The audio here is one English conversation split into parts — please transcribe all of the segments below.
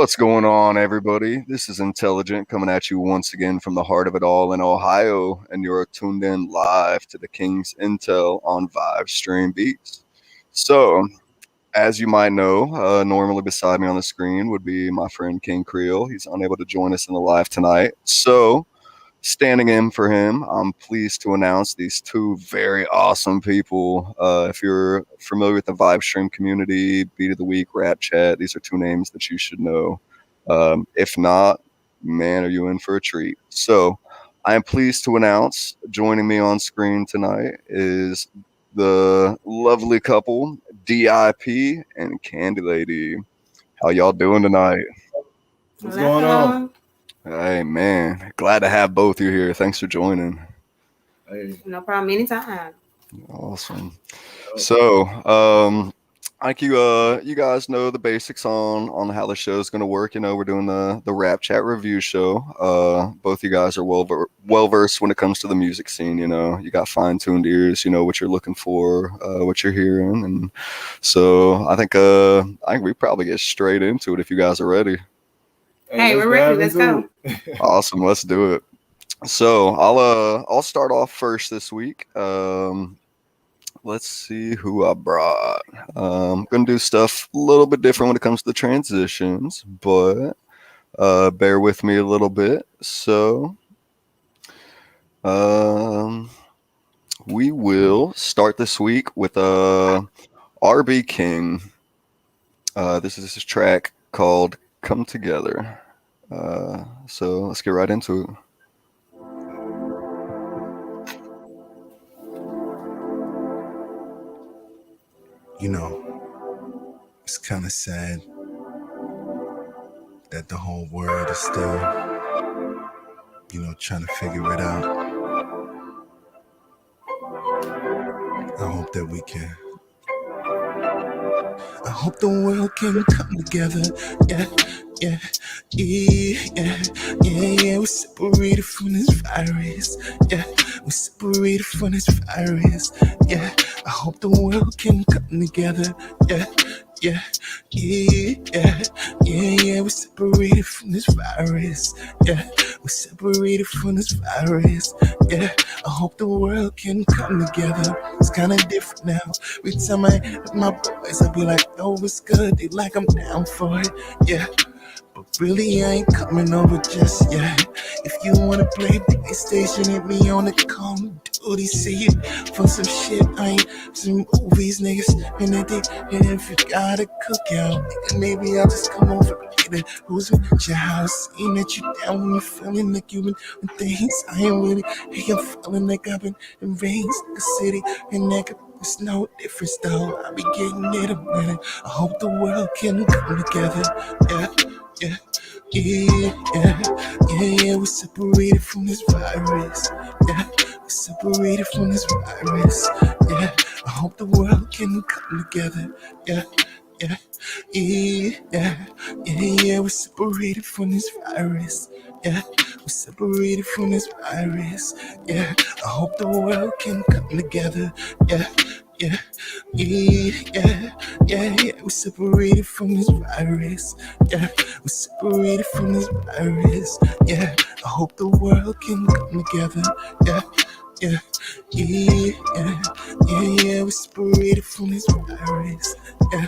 What's going on, everybody? This is Intelligent coming at you once again from the heart of it all in Ohio, and you're tuned in live to the King's Intell on Vibe Stream Beats. So, as you might know, normally beside me on the screen would be my friend King Creole. He's unable to join us in the live tonight. So, standing in for him, I'm pleased to announce these two very awesome people. If you're familiar with the Vibe Stream community, Beat of the Week, Rap Chat, these are two names that you should know. If not, man, are you in for a treat? So, I am pleased to announce joining me on screen tonight is the lovely couple, DIP and Candy Lady. How y'all doing tonight? What's going on? Hey, man, glad to have both you here. Thanks for joining. Hey, No problem. Anytime. Awesome. So, like you guys know the basics on how the show is going to work. You know, we're doing the Rap Chat review show. Both you guys are well versed when it comes to the music scene. You know, you got fine tuned ears. You know what you're looking for, what you're hearing, and so I think we probably get straight into it if you guys are ready. Hey, we're ready. Let's go. Awesome, let's do it. So I'll start off first this week. Let's see who I brought. I'm gonna do stuff a little bit different when it comes to the transitions, but bear with me a little bit. So we will start this week with RB King. This is his track called "Come Together." So let's get right into it. You know, it's kind of sad that the whole world is still, trying to figure it out. I hope that we can. I hope the world can come together. Yeah, yeah, yeah. We're separated from this virus. Yeah, we're separated from this virus. Yeah, I hope the world can come together. Yeah. Yeah. We're separated from this virus. Yeah, we're separated from this virus. Yeah, I hope the world can come together. It's kinda different now. Every time I hit my boys, I be like, oh, it's good. They like I'm down for it. Yeah. But really, I ain't coming over just yet. If you wanna play PlayStation, hit me on the Call of Duty. See it for some shit. I ain't some movies, niggas. And if you got a cookout, nigga, maybe I'll just come over later. Who's with your house? Ain't that you down when you feeling like you been with things? I ain't really. Hey, I'm feeling like I've been raised in the city, and that it's no difference though. I be getting it a minute. I hope the world can come together. Yeah, we're separated from this virus. Yeah, we're separated from this virus. Yeah, I hope the world can come together. Yeah, we're separated from this virus. Yeah, we're separated from this virus. Yeah, I hope the world can come together. Yeah. We're separated from this virus. Yeah, we're separated from this virus. Yeah, I hope the world can come together. Yeah, we're separated from this virus. Yeah.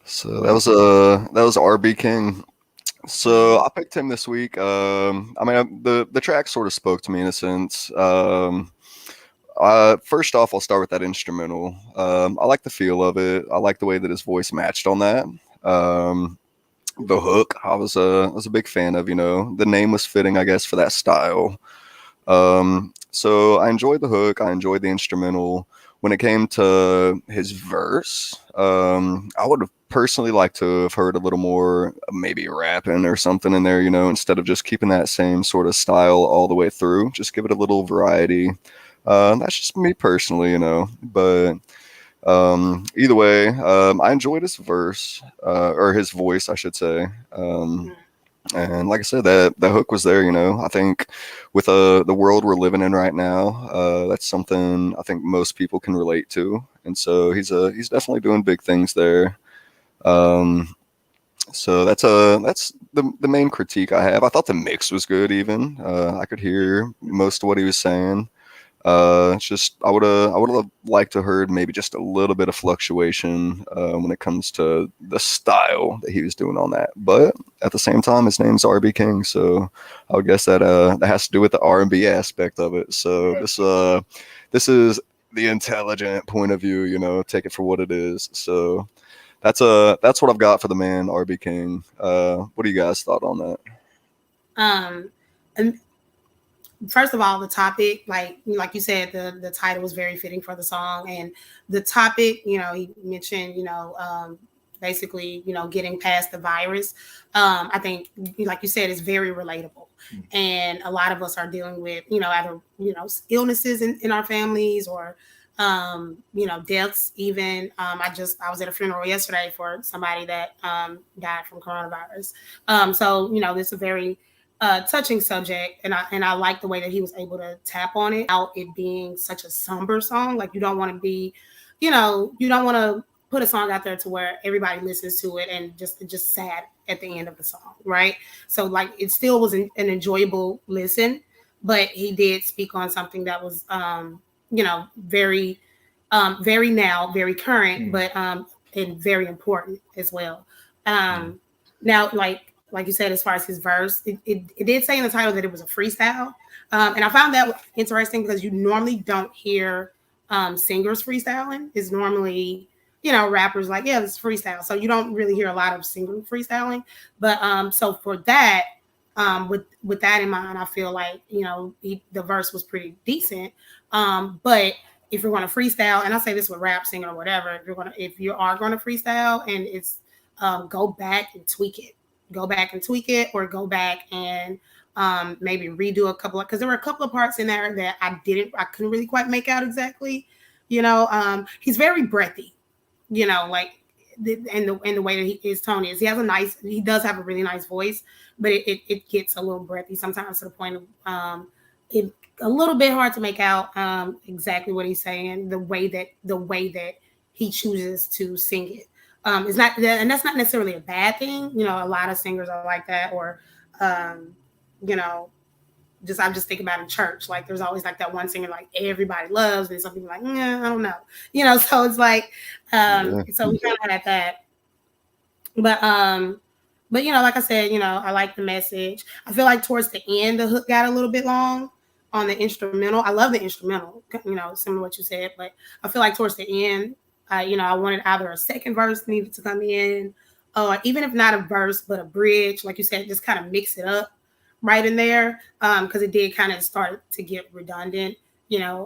So that was RB King. So I picked him this week. The track sort of spoke to me in a sense. First off, I'll start with that instrumental. I like the feel of it. I like the way that his voice matched on that. The hook, I was a big fan of. You know, the name was fitting, I guess, for that style. So I enjoyed the hook. I enjoyed the instrumental. When it came to his verse, I would have personally liked to have heard a little more, maybe rapping or something in there, you know, instead of just keeping that same sort of style all the way through. Just give it a little variety. That's just me personally, you know. But Either way, I enjoyed his verse, or his voice, I should say. And like I said, that hook was there. I think with the world we're living in right now, that's something I think most people can relate to. And so he's definitely doing big things there. Um, so that's the main critique I have. I thought the mix was good. Even I could hear most of what he was saying. It's just I would have liked to heard maybe just a little bit of fluctuation when it comes to the style that he was doing on that. But at the same time, his name's RB King, so I would guess that has to do with the R&B aspect of it. So this is the intelligent point of view. Take it for what it is. So that's what I've got for the man RB King. What do you guys thought on that? And first of all, the topic, like you said, the title was very fitting for the song, and the topic, he mentioned, basically, getting past the virus. I think, like you said, is very relatable, and a lot of us are dealing with, either illnesses in our families or deaths. Even I was at a funeral yesterday for somebody that died from coronavirus. So this is a very touching subject, and I like the way that he was able to tap on it, out it being such a somber song. Like, you don't want to be, you don't want to put a song out there to where everybody listens to it and just sad at the end of the song, right? So like, it still was an enjoyable listen, but he did speak on something that was very very current, but and very important as well. Now, like you said, as far as his verse, it did say in the title that it was a freestyle. And I found that interesting because you normally don't hear singers freestyling. It's normally, rappers like, yeah, it's freestyle. So you don't really hear a lot of singer freestyling. But so for that, with that in mind, I feel like, the verse was pretty decent. But if you're going to freestyle, and I say this with rap, singing, or whatever, if you are going to freestyle, and it's go back and tweak it. Go back and tweak it, or go back and maybe redo a couple of, because there were a couple of parts in there that I couldn't really quite make out exactly. He's very breathy, like, and the way that his tone is. He does have a really nice voice, but it gets a little breathy sometimes, to the point of it a little bit hard to make out exactly what he's saying, the way that he chooses to sing it. It's not, and that's not necessarily a bad thing. A lot of singers are like that, or, I'm just thinking about in church. Like, there's always like that one singer like everybody loves, and some people are like, I don't know. So it's like, so we kind of had that. But like I said, I like the message. I feel like towards the end, the hook got a little bit long on the instrumental. I love the instrumental, similar to what you said, but I feel like towards the end, I wanted either a second verse needed to come in, or even if not a verse, but a bridge, like you said, just kind of mix it up right in there, because it did kind of start to get redundant,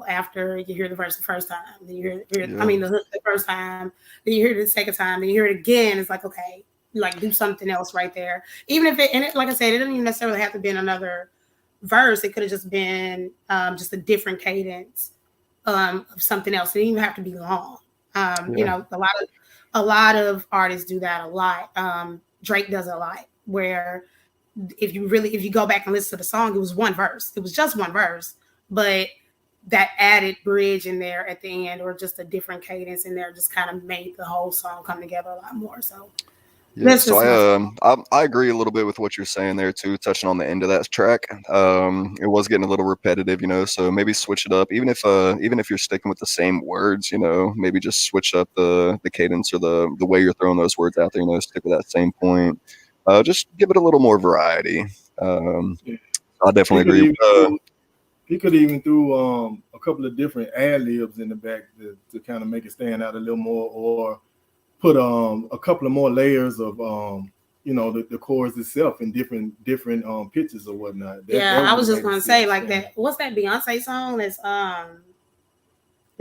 after you hear the verse the first time, then you hear the hook the first time, then you hear it the second time, then you hear it again. It's like, okay, like, do something else right there. Even if it, like I said, it doesn't even necessarily have to be in another verse. It could have just been just a different cadence of something else. It didn't even have to be long. A lot of artists do that a lot. Drake does it a lot, where if you go back and listen to the song, it was one verse. It was just one verse, but that added bridge in there at the end, or just a different cadence in there, just kind of made the whole song come together a lot more. So yeah, so I agree a little bit with what you're saying there too, touching on the end of that track. It was getting a little repetitive, so maybe switch it up. Even if you're sticking with the same words, maybe just switch up the cadence or the way you're throwing those words out there, stick with that same point. Just give it a little more variety. I definitely agree. He could even threw a couple of different ad libs in the back to kind of make it stand out a little more, or put a couple of more layers of the chorus itself in different pitches or whatnot. I was just gonna say, like, that. What's that Beyonce song? That's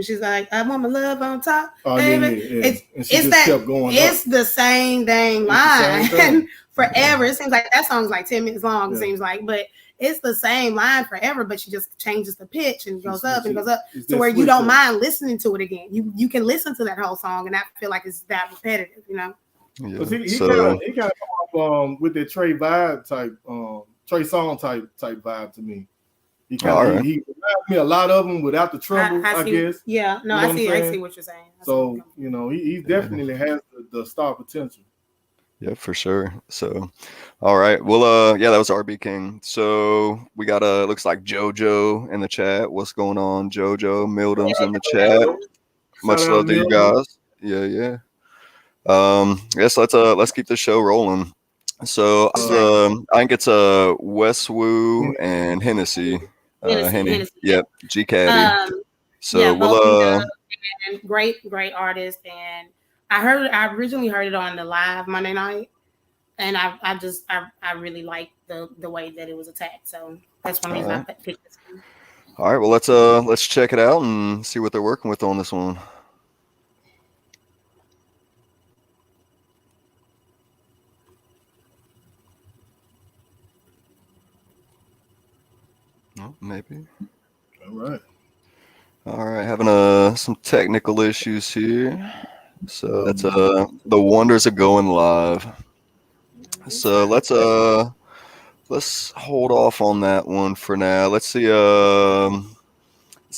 And she's like, I want my love on top. Oh, baby. yeah. And she It's just that, kept going it's up. the same dang It's the same line thing. forever. It seems like that song's like 10 minutes long, it Yeah. seems like, but it's the same line forever, but she just changes the pitch and goes up and goes up to where you don't mind listening to it again. You can listen to that whole song and not feel like it's that repetitive, you know? Yeah. He kind of come up with that Trey vibe type, Trey song type vibe to me. He kind of he reminds me a lot of them without the tremble, I guess. Yeah, no, I see what you're saying. So he definitely has the star potential. Yeah, for sure. So, all right. Well, yeah, that was RB King. So we got looks like JoJo in the chat. What's going on, JoJo? Mildum's in the chat. Much love to you guys. Yeah. Yes, let's keep the show rolling. So I think it's Westwoo and Hennessy. Henny. Yep, G Caddy. So we'll great artist, and I originally heard it on the live Monday night, and I really like the way that it was attacked. So that's one reason I picked this one. All right, well let's check it out and see what they're working with on this one. Oh, maybe. All right, having some technical issues here. So that's the wonders of going live. So let's hold off on that one for now. Let's see.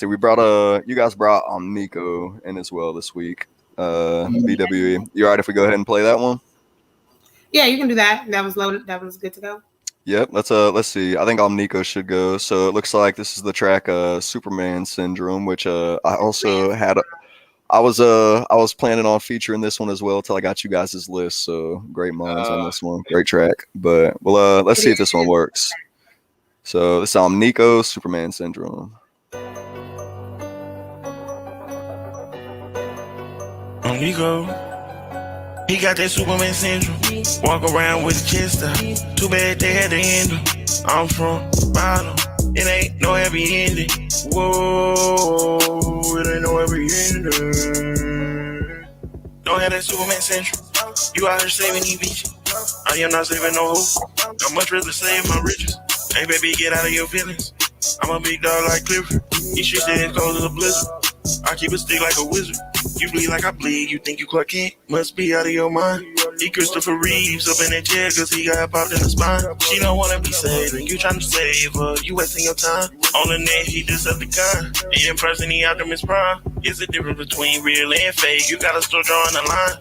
We brought you guys brought Nico in as well this week. BWE. You all right if we go ahead and play that one? Yeah, you can do that. That was loaded. That was good to go. Yep. Let's see. I think Nico should go. So it looks like this is the track Superman Syndrome, which I also had. I was planning on featuring this one as well till I got you guys' list. So great minds on this one. Great track. But well, let's see if this one works. So this is Nico, Superman Syndrome. Nico, he got that Superman syndrome. Walk around with a chest out. Too bad they had to end him. I'm from bottom. It ain't no happy ending. Whoa, it ain't no happy ending. Don't have that Superman syndrome. You out here saving these bitches. I am not saving no hope. I'd much rather save my riches. Hey baby, get out of your feelings. I'm a big dog like Clifford. These shit that cold as a blizzard. I keep a stick like a wizard. You bleed like I bleed, you think you Clark Kent? Must be out of your mind. He Christopher Reeves up in that chair cause he got popped in the spine. She don't wanna be saved and you trying to save her. You wasting your time. On the net, he Decepticon. In person, he Optimus Prime. It's the difference between real and fake. You gotta start drawing a line.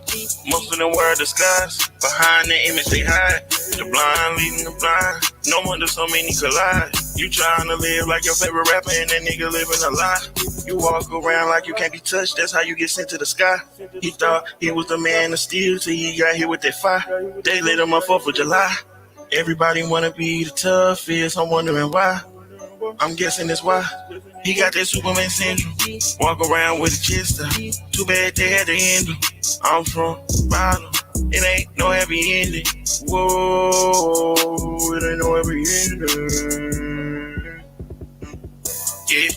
Most of them wear a disguise. Behind the image they hide. The blind leading the blind. No wonder so many collide. You trying to live like your favorite rapper and that nigga living a lie. You walk around like you can't be touched. That's how you get sent to the sky. He thought he was the man of steel till he got hit with that fire. They lit him up 4th of July. Everybody wanna be the toughest. I'm wondering why. I'm guessing that's why. He got that Superman syndrome. Walk around with a chest out. Too bad they had to end him. I'm from bottom. It ain't no happy ending. Whoa, it ain't no happy ending. Yeah.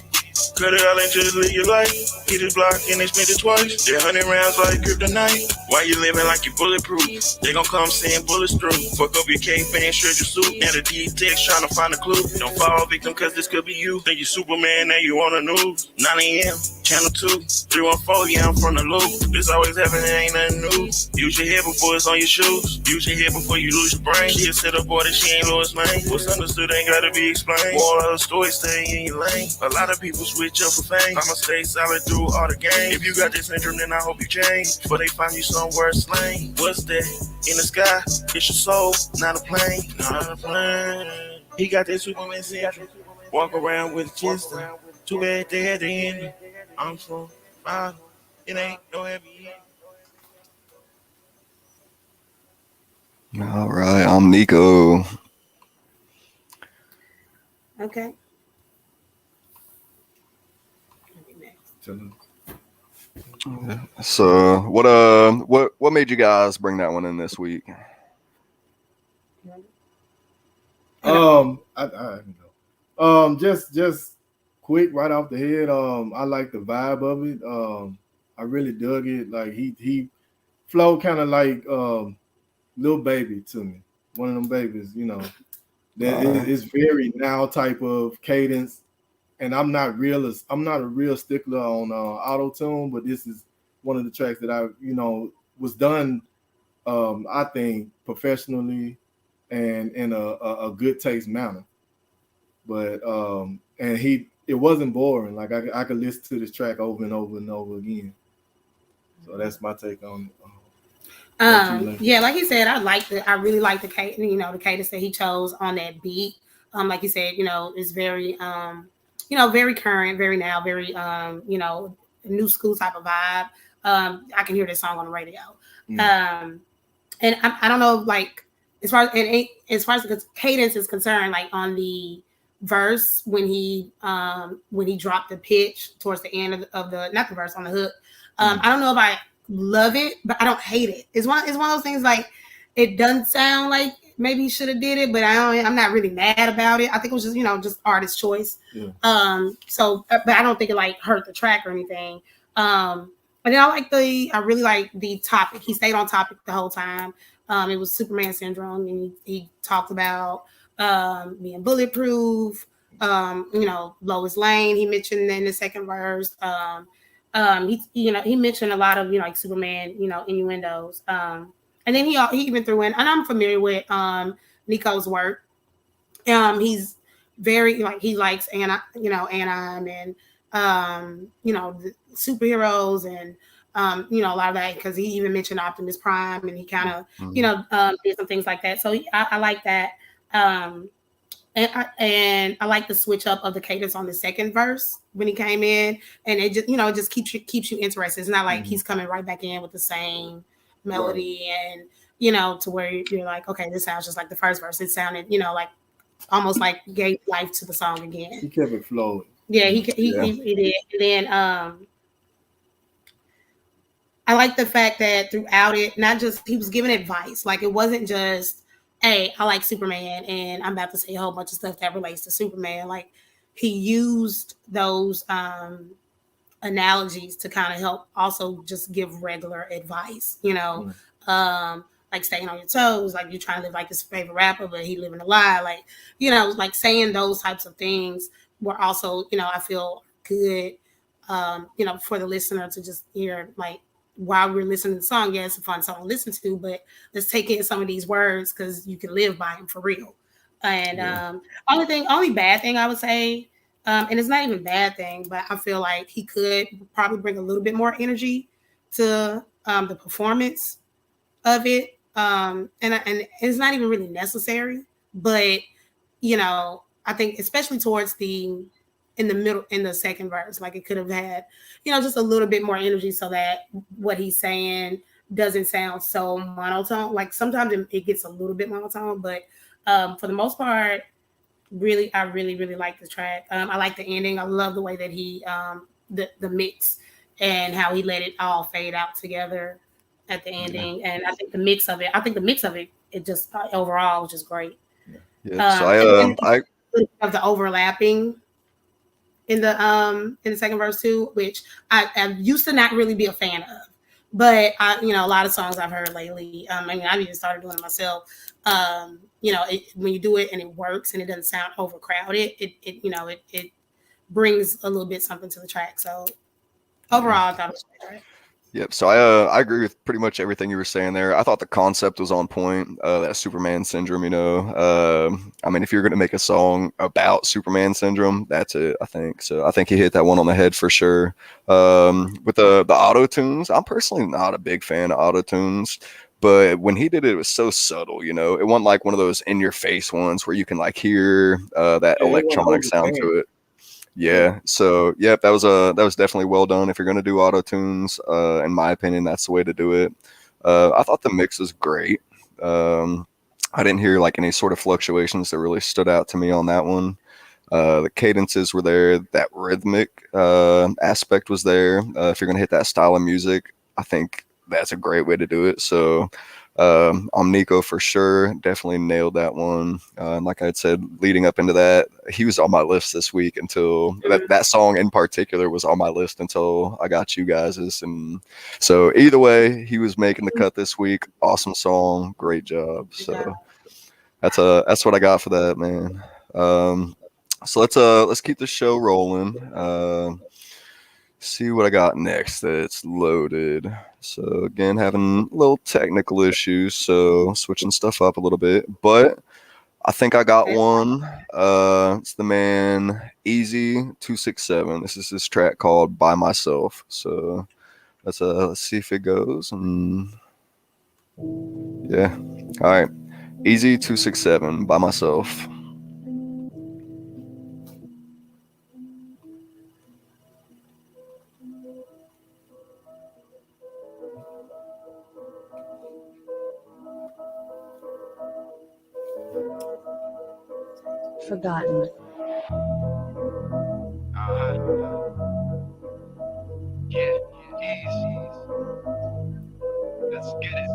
Cut it out and just live your life. Hit his block and they spent it twice. They're 100 rounds like kryptonite. Why you living like you bulletproof? They gon' come saying bullets through. Fuck up your K-fan, shirt your suit. Now the D-Tex trying to find a clue. Don't fall victim cause this could be you. Think you Superman, now you on the news. 9 a.m., channel 2. 314, yeah, I'm from the loop. This always happening, ain't nothing new. Use your head before it's on your shoes. Use your head before you lose your brain. She a set up boy that she ain't Lois Lane. What's understood ain't gotta be explained. More of the story, stay in your lane. A lot of people switch up for fame. I'ma stay solid through all the game. If you got this syndrome, then I hope you change. Before they find you somewhere slain. What's that? In the sky, it's your soul, not a plane. Not a plane. He got that Superman syndrome. Walk around with a chest out. Too bad they had to end him. I'm from bottom. It ain't no happy end. All right, I'm Nico. Okay. So what made you guys bring that one in this week? I just quick right off the head. I like the vibe of it. I really dug it. Like he flowed kind of like little baby to me. One of them babies, you know. That is very now type of cadence. And I'm not a real stickler on auto tune, but this is one of the tracks that I, was done I think professionally and in a good taste manner. But and it wasn't boring. Like I could listen to this track over and over and over again. So that's my take on it. Yeah, like you said, I really like the the cadence that he chose on that beat. Like you said, it's very very current, very now, very new school type of vibe. I can hear this song on the radio. And I don't know, like as far as the cadence is concerned, like on the verse when he dropped the pitch towards the end of the not the verse on the hook. I don't know if I love it, but I don't hate it. It's one of those things like it doesn't sound like maybe he should have did it, but I'm not really mad about it. I think it was just just artist choice. Yeah. So but I don't think it like hurt the track or anything. But then I really like the topic. He stayed on topic the whole time. It was Superman syndrome, and he talked about being bulletproof. Lois Lane. He mentioned in the second verse. He mentioned a lot of like Superman innuendos. And then he even threw in, and I'm familiar with Nico's work. He's very he likes Anaheim and the superheroes and a lot of that because he even mentioned Optimus Prime and he kind of did some things like that. So I like that. And I like the switch up of the cadence on the second verse when he came in, and it just keeps you interested. It's not like he's coming right back in with the same melody and to where you're like, okay, this sounds just like the first verse. It sounded like almost like gave life to the song again. He kept it flowing. Yeah, he did. And then I like the fact that throughout it, not just he was giving advice. Like it wasn't just, hey, I like Superman and I'm about to say a whole bunch of stuff that relates to Superman. Like he used those analogies to kind of help also just give regular advice, like staying on your toes, like you're trying to live like his favorite rapper, but he living a lie. Like, like saying those types of things were also, I feel good, for the listener to just hear like, while we're listening to the song, yeah, it's a fun song to listen to, but let's take in some of these words because you can live by them for real. And only bad thing I would say, and it's not even a bad thing, but I feel like he could probably bring a little bit more energy to the performance of it. And it's not even really necessary, but I think especially towards in the middle, in the second verse, like it could have had, just a little bit more energy so that what he's saying doesn't sound so monotone. Like sometimes it gets a little bit monotone, but for the most part, I really, really like the track. I like the ending. I love the way that he, the mix and how he let it all fade out together at the ending. Yeah. And I think the mix of it, it just overall was just great. Yeah. So I of the overlapping in the second verse too, which I used to not really be a fan of, but a lot of songs I've heard lately. I've even started doing it myself. When you do it and it works and it doesn't sound overcrowded, it brings a little bit something to the track. So overall, I thought it was great. Yep. So I agree with pretty much everything you were saying there. I thought the concept was on point. That Superman syndrome, if you're going to make a song about Superman syndrome, that's it, I think. So I think he hit that one on the head for sure. With the auto tunes, I'm personally not a big fan of auto tunes, but when he did it, it was so subtle. It wasn't like one of those in your face ones where you can like hear that electronic sound to it. Yeah. So yeah, that was definitely well done. If you're gonna do auto tunes, in my opinion, that's the way to do it. I thought the mix was great. I didn't hear like any sort of fluctuations that really stood out to me on that one. The cadences were there. That rhythmic aspect was there. If you're gonna hit that style of music, I think that's a great way to do it. So On Nico for sure, definitely nailed that one. And like I had said, leading up into that, he was on my list this week until that song in particular was on my list until I got you guys's. And so either way, he was making the cut this week. Awesome song, great job. So that's what I got for that, man. So let's keep the show rolling. See what I got next that's loaded. So again, having little technical issues, so switching stuff up a little bit. But I think I got one. It's the man Easy 267. This is his track called "By Myself." So let's see if it goes. And yeah, all right. Easy 267 by myself. Forgotten. Yeah, easy. Let's get it.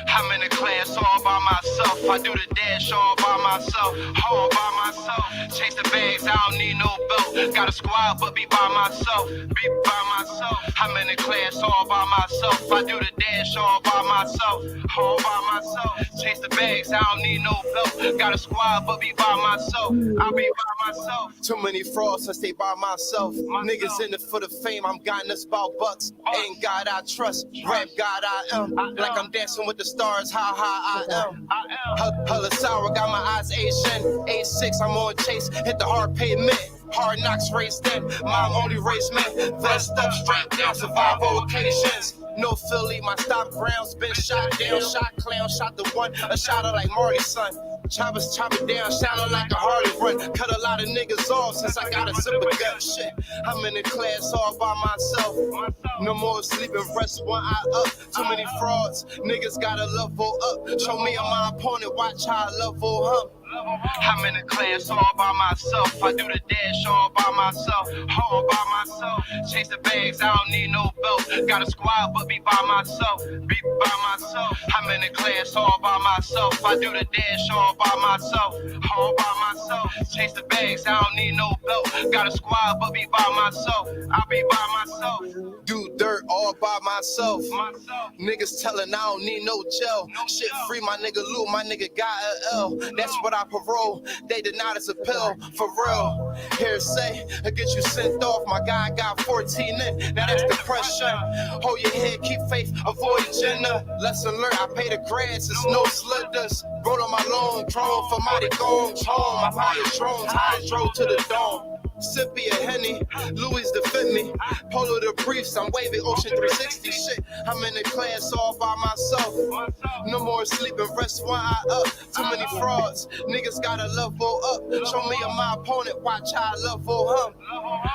I'm in the class all by myself. I do the dash all by myself, all by myself. Chase the bags, I don't need no belt. Got a squad, but be by myself, be by myself. I'm in the class all by myself. I do the dash all by myself, all by myself. Chase the bags, I don't need no belt. Got a squad, but be by myself, I be by myself. Too many frauds, I stay by myself. Niggas in it for the fame, I'm gotten us about bucks. Ain't God I trust, rap God I am. Like I'm dancing with the stars, how high I am. Hella sour, got my eyes Asian. A6, I'm on chase, hit the hard pavement. Hard knocks raced in, mom only raised men. Vest up, strapped down, survival occasions. No Philly, my stop grounds been shot down. Shot clown, shot the one, a shotter like Marty's son. Choppers chop it down, sounding like a Harley run. Cut a lot of niggas off since I got a zipper gun. Shit, I'm in the class all by myself. No more sleeping, rest one eye up. Too many frauds, niggas gotta level up. Show me on my opponent, watch how I level up. I'm in the class all by myself. I do the dash all by myself, all by myself. Chase the bags, I don't need no belt. Got a squad, but be by myself, be by myself. I'm in the class all by myself. I do the dash all by myself, all by myself. Chase the bags, I don't need no belt. Got a squad, but be by myself, I be by myself. Do dirt all by myself. Niggas telling I don't need no gel. Shit free, my nigga Lou, my nigga got a L. That's what I parole. They denied as a pill, for real. Hearsay, I get you sent off. My guy got 14 in. Now that's depression. Hold your head, keep faith, avoid gender. Lesson learned, I pay the grads, it's no slithers. Roll on my long drone for mighty goons home. My highest drones, I drove to the dome. Sippy a Henny, Louis defend me. Polo the briefs, I'm waving Ocean 360 shit. I'm in the class all by myself. No more sleeping, rest one eye up. Too many frauds, niggas gotta level up. Show me on my opponent, watch how I level him.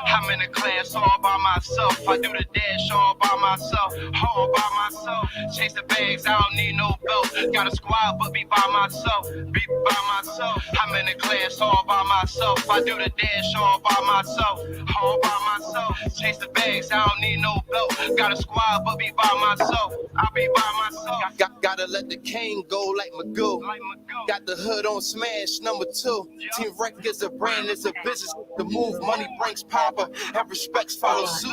I'm in the class all by myself. I do the dash all by myself, all by myself. Chase the bags, I don't need no belt. Got a squad, but be by myself, be by myself. I'm in the class all by myself. I do the dash all by myself, all by myself. Chase the bags, I don't need no belt. Got a squad, but be by myself, I be by myself. Gotta let the cane go like Magoo. Got the hood on smash, number 2. Team Rec is a brand, it's a business. The move, money brings power, and respects follow suit.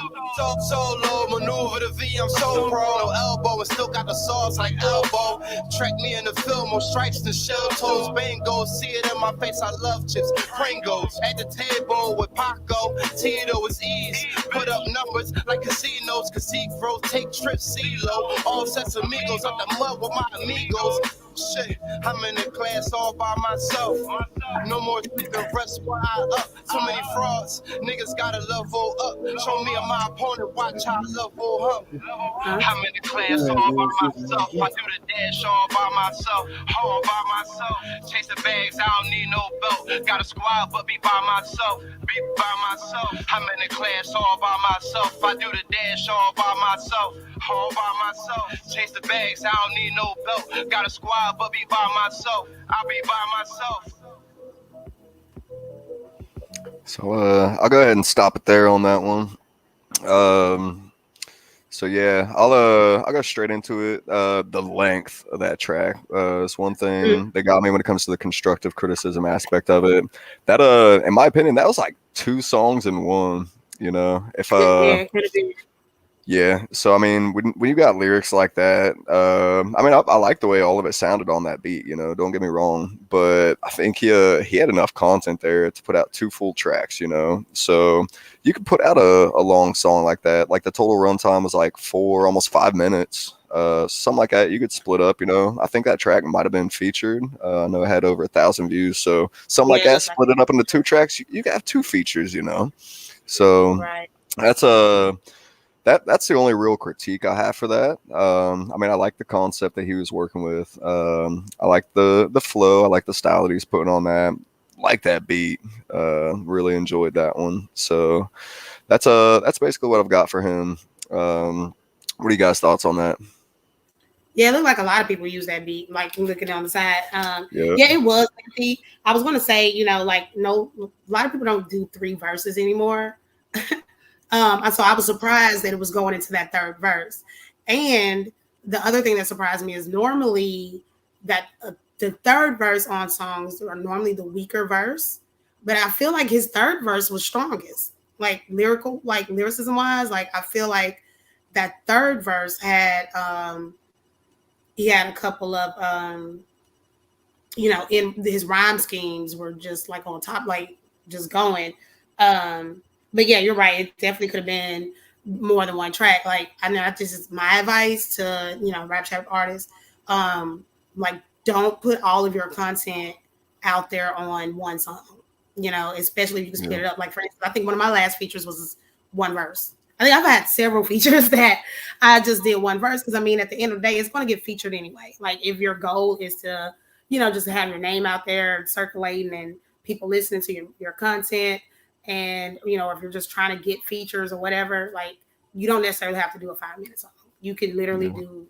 Solo maneuver the V, I'm so pro. No elbow, and still got the sauce like elbow. Track me in the film, more stripes than shell toes. Bangos, see it in my face, I love chips. Pringles, at the table with Paco. Tito is ease. Put up numbers like casinos, Casigros, take trips, CeeLo. All sets amigos up the mud with my amigos. Shit, I'm in the class all by myself. No more sleeping, rest one eye up. Too many frauds, niggas gotta level up. Show me on my opponent, watch how I level up. I'm in the class all by myself. I do the dash all by myself, all by myself. Chase the bags, I don't need no belt. Got a squad, but be by myself, be by myself. I'm in the class all by myself. I do the dash all by myself, all by myself. Chase the bags, I don't need no belt. Got a squad, but be by myself, I be by myself. So I'll go ahead and stop it there on that one. So yeah, I'll go straight into it. The length of that track is one thing that got me when it comes to the constructive criticism aspect of it. That in my opinion, that was like 2 songs in one. You know, if Yeah, it could have been. yeah. So I mean, when you got lyrics like that, I mean, I like the way all of it sounded on that beat. You know, don't get me wrong, but I think he had enough content there to put out 2 full tracks. You know, so you could put out a long song like that. Like the total runtime was like 4, almost 5 minutes. Something like that. You could split up. You know, I think that track might have been featured. I know it had over 1,000 views. So something like that, split it up into 2 tracks. You could have 2 features. You know, so Right. that's a. That's the only real critique I have for that. I mean, I like the concept that he was working with. I like the flow. I like the style that he's putting on that. Like that beat. Really enjoyed that one. So that's basically what I've got for him. What are you guys' thoughts on that? Yeah, it looked like a lot of people use that beat, like looking on the side. Yeah. Yeah, it was lengthy. I was going to say, you know, like no, a lot of people don't do 3 verses anymore. So I was surprised that it was going into that 3rd verse. And the other thing that surprised me is normally that the 3rd verse on songs are normally the weaker verse, but I feel like his 3rd verse was strongest, like lyricism wise. Like I feel like that 3rd verse had he had a couple of you know, in his rhyme schemes were just like on top, like just going. But yeah, you're right. It definitely could have been more than 1 track. Like I know this is my advice to, you know, rap trap artists. Like don't put all of your content out there on 1 song. You know, especially if you can split it up. Like for instance, I think one of my last features was 1 verse. I think I've had several features that I just did 1 verse because I mean, at the end of the day, it's going to get featured anyway. Like if your goal is to, you know, just have your name out there circulating and people listening to your content. And, you know, if you're just trying to get features or whatever, like you don't necessarily have to do a 5-minute song. You could literally do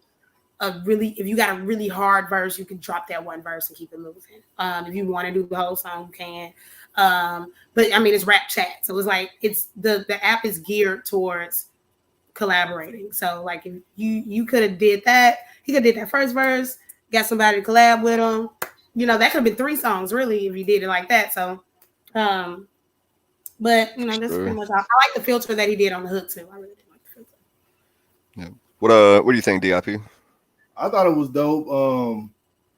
if you got a really hard verse, you can drop that 1 verse and keep it moving. If you want to do the whole song, you can. But I mean, it's rap chat. So it's like, it's the app is geared towards collaborating. So like if you could have did that, he could have did that 1st verse, got somebody to collab with him. You know, that could have been 3 songs really if you did it like that. So, but you know, that's pretty much all. I like the filter that he did on the hook too. I really did like the filter. Yeah. What do you think, DIP? I thought it was dope.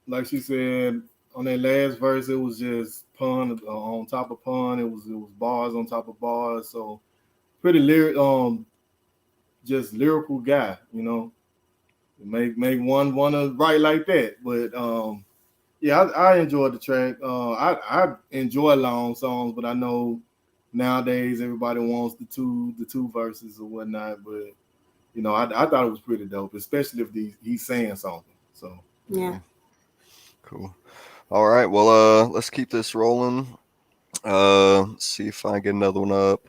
Like she said, on that last verse, it was just pun on top of pun. It was bars on top of bars. So pretty just lyrical guy, you know. Make one wanna write like that. But yeah, I enjoyed the track. I enjoy long songs, but I know nowadays everybody wants the two verses or whatnot. But you know, I thought it was pretty dope, especially if he's saying something. So yeah, cool. All right, well, let's keep this rolling. See if I get another one up.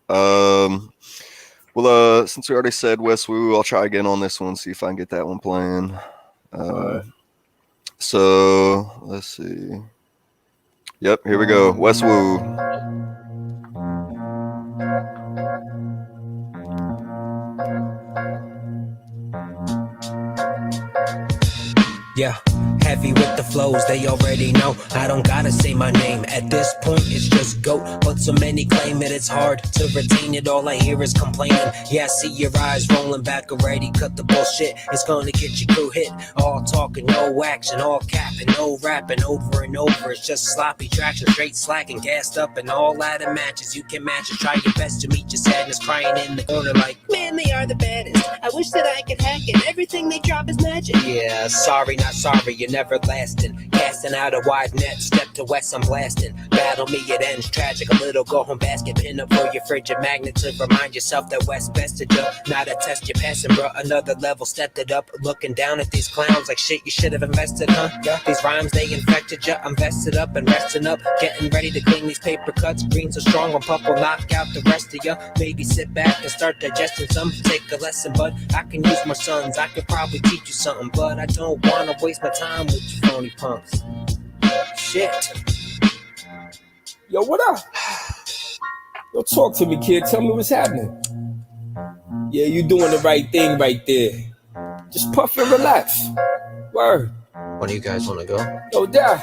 Well, since we already said West Woo, I'll try again on this one. See if I can get that one playing. right. So let's see. Yep, here we go. West Woo. Yeah, heavy with the flows, they already know. I don't gotta say my name. At this point, it's just GOAT. But so many claim it, it's hard to retain it. All I hear is complaining. Yeah, I see your eyes rolling back already. Cut the bullshit, it's gonna get your crew hit. All talking, no action, all capping, no rapping over and over. It's just sloppy traction, straight slacking, gassed up, and all out of matches. You can match it, try your best to meet your sadness. Crying in the corner like, man, they are the baddest. I wish that I could hack it. Everything they drop is magic. Yeah, sorry, not sorry, you're never lasting. Casting out a wide net, step to west, I'm blasting. Battle me, it ends tragic. A little go home basket, pin up for your frigid magnet to remind yourself that West bested ya. Not a test, you're passing, bro. Another level, stepped it up. Looking down at these clowns like shit you should have invested, huh? Yeah. These rhymes, they infected ya. I'm vested up and resting up. Getting ready to clean these paper cuts. Green so strong, on pup will knock out the rest of ya. Maybe sit back and start digesting some. Take a lesson, but I can use my sons. I could probably teach you something, but I don't wanna waste my time with you phony punks. Shit. Yo, what up? Yo, talk to me, kid. Tell me what's happening. Yeah, you doing the right thing right there. Just puff and relax. Word. One of you guys want to go? No doubt.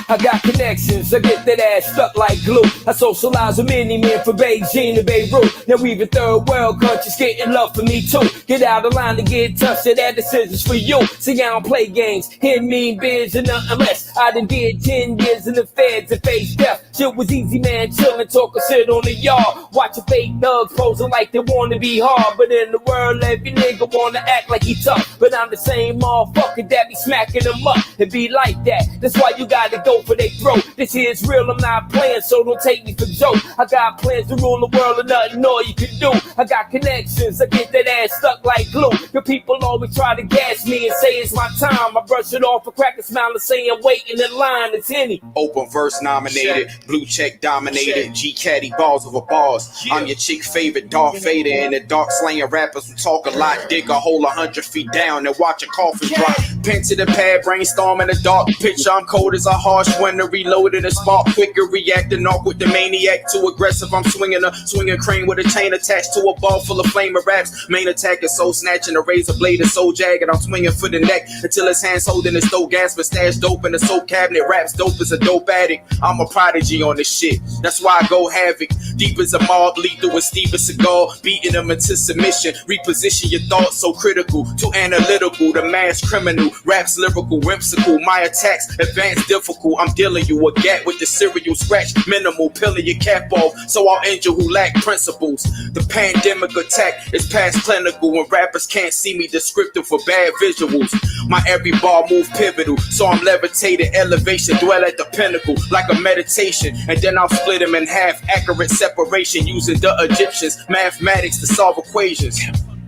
I got connections. I get that ass stuck like glue. I socialize with many men from Beijing to Beirut. Now even third world countries getting love for me too. Get out of line to get touched. That decision's for you. See, I don't play games. Hit mean biz and nothing less. I done did 10 years in the feds and faced death. Shit was easy, man. Chillin', talkin' shit on the yard. Watching fake nugs posing like they wanna be hard. But in the world, every nigga wanna act like he tough. But I'm the same motherfucker that be smacking them up. It be like that. That's why you gotta go for their throat. This here's real, I'm not playing, so don't take me for joke. I got plans to rule the world and nothing all you can do. I got connections, I get that ass stuck like glue. The people always try to gas me and say it's my time. I brush it off, a crack a smile and say I'm waiting in line. It's any open verse nominated, blue check dominated, G Caddy balls over bars. I'm your chick favorite, Darth Vader, and the dark slaying rappers who talk a lot. Dig a hole 100 feet down and watch a coffin drop. Pen to the pad, brainstorm in the dark picture. I'm cold as a harsh winter, reloaded and spark quicker, reacting awkward the maniac, too aggressive. I'm swinging a crane with a chain attached to a ball full of flame of raps. Main attack is soul snatching, a razor blade is so jagged. I'm swinging for the neck until his hands holding his dope gas, but stash dope in the soap cabinet. Raps dope as a dope addict. I'm a prodigy on this shit. That's why I go havoc. Deep as a mob, lethal with Steven Seagal, beating them into submission. Reposition your thoughts so critical, too analytical. The mass criminal, raps lyrical, whimsical. My attacks advanced difficult. I'm dealing you a gap with the serial scratch, minimal, peeling your cap off. So I'll injure who lack principles. The pandemic attack is past clinical. When rappers can't see me, descriptive for bad visuals. My every bar move pivotal, so I'm levitating, elevation, dwell at the pinnacle like a meditation, and then I'll split them in half, accurate separation using the Egyptians, mathematics to solve equations.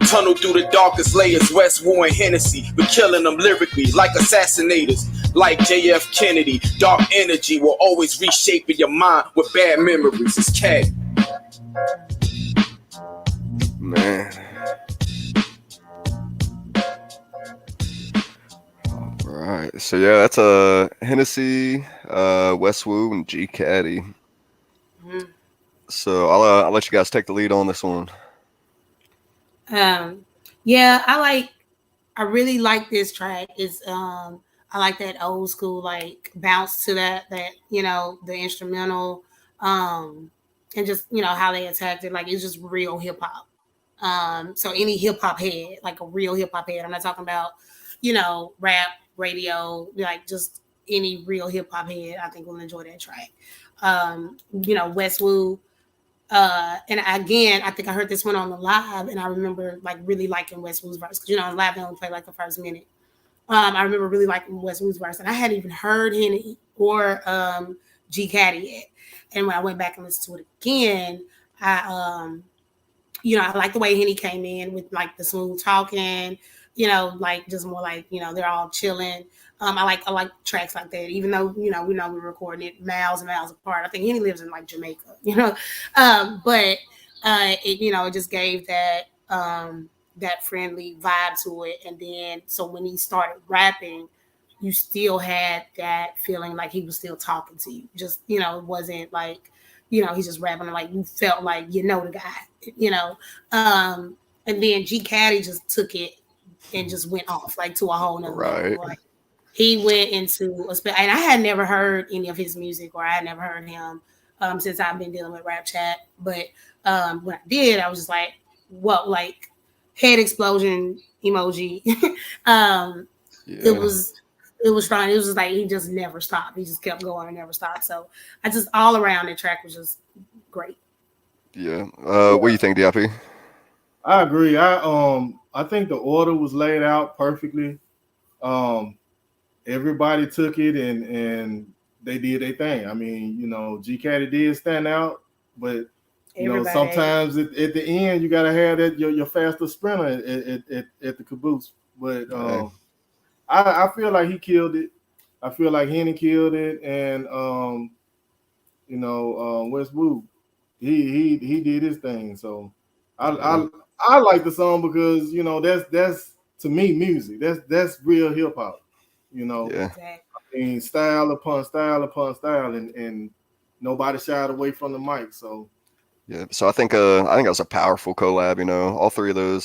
Tunnel through the darkest layers, West War and Hennessy, we're killing them lyrically like assassinators, like JF Kennedy. Dark energy will always reshape your mind with bad memories. It's cat. Man. Right, so yeah, that's a Hennessy, Westwood, and G Caddy. Mm-hmm. So I'll let you guys take the lead on this one. Yeah, I really like this track. It's I like that old school like bounce to that you know, the instrumental, and just, you know, how they attacked it. Like, it's just real hip hop. So any hip hop head, like a real hip hop head, I'm not talking about, you know, rap, radio, like just any real hip hop head, I think will enjoy that track. You know, Westwood. And again, I think I heard this one on the live, and I remember like really liking Westwood's verse, because, you know, on live they only play like the first minute. I remember really liking Westwood's verse, and I hadn't even heard him or G Caddy yet. And when I went back and listened to it again, I you know, I like the way Henny came in with like the smooth talking, you know, like just more like, you know, they're all chilling. I like tracks like that, even though, you know, we know we're recording it miles and miles apart. I think Henny lives in like Jamaica, you know, but it, you know, it just gave that that friendly vibe to it. And then so when he started rapping, you still had that feeling like he was still talking to you. Just, you know, it wasn't like, you know, he's just rapping, like you felt like you know the guy, you know. And then G Caddy just took it and just went off like to a whole nother level. Like, he went into and I had never heard any of his music, or I had never heard him since I've been dealing with Rap Chat. But when I did, I was just like, what, like head explosion emoji. It was fun. It was just like he just never stopped. He just kept going and never stopped. So I just all around the track was just great. Yeah. What do you think, DIP? I agree. I think the order was laid out perfectly. Everybody took it and they did their thing. I mean, you know, G Caddy did stand out, but you know, sometimes at the end you gotta have that your faster sprinter at the caboose. But I feel like he killed it. I feel like Henny killed it, and you know, Westwood, he did his thing. So I like the song because, you know, that's to me music. That's real hip hop. You know, I mean, style upon style upon style, and nobody shied away from the mic. So Yeah, so I think that was a powerful collab. You know, all three of those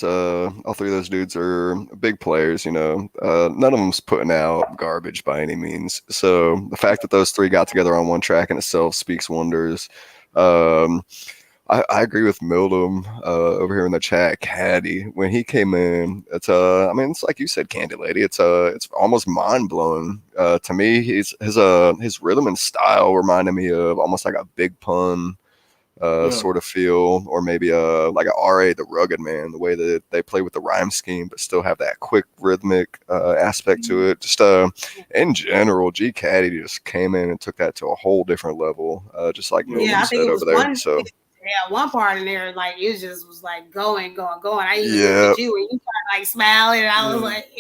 dudes are big players. You know, none of them's putting out garbage by any means. So the fact that those three got together on one track in itself speaks wonders. Um, I agree with Mildum over here in the chat. Caddy, when he came in, I mean, it's like you said, Candy Lady. It's almost mind blowing to me. His rhythm and style reminded me of almost like a Big Pun Yeah, sort of feel, or maybe like a RA the Rugged Man, the way that they play with the rhyme scheme, but still have that quick rhythmic aspect to it. Just in general, G Caddy just came in and took that to a whole different level, just like yeah, Yeah, Mildum I think said it over was there. one. So Yeah, one part in there, like it just was like going, going, going. I even looked yeah, at you and you kind of like smiling, and I was yeah. like,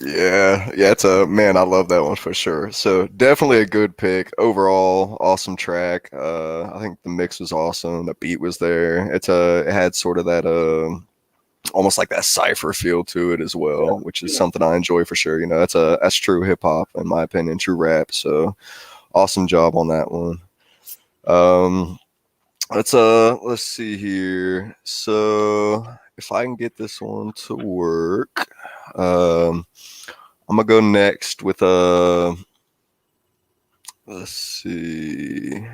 yeah. yeah, it's a man. I love that one for sure. So definitely a good pick overall. Awesome track. I think the mix was awesome. The beat was there. It had sort of that almost like that cipher feel to it as well, which is something I enjoy for sure. You know, that's true hip hop in my opinion, true rap. So awesome job on that one. Um, let's see here. So if I can get this one to work, I'm gonna go next with let's see.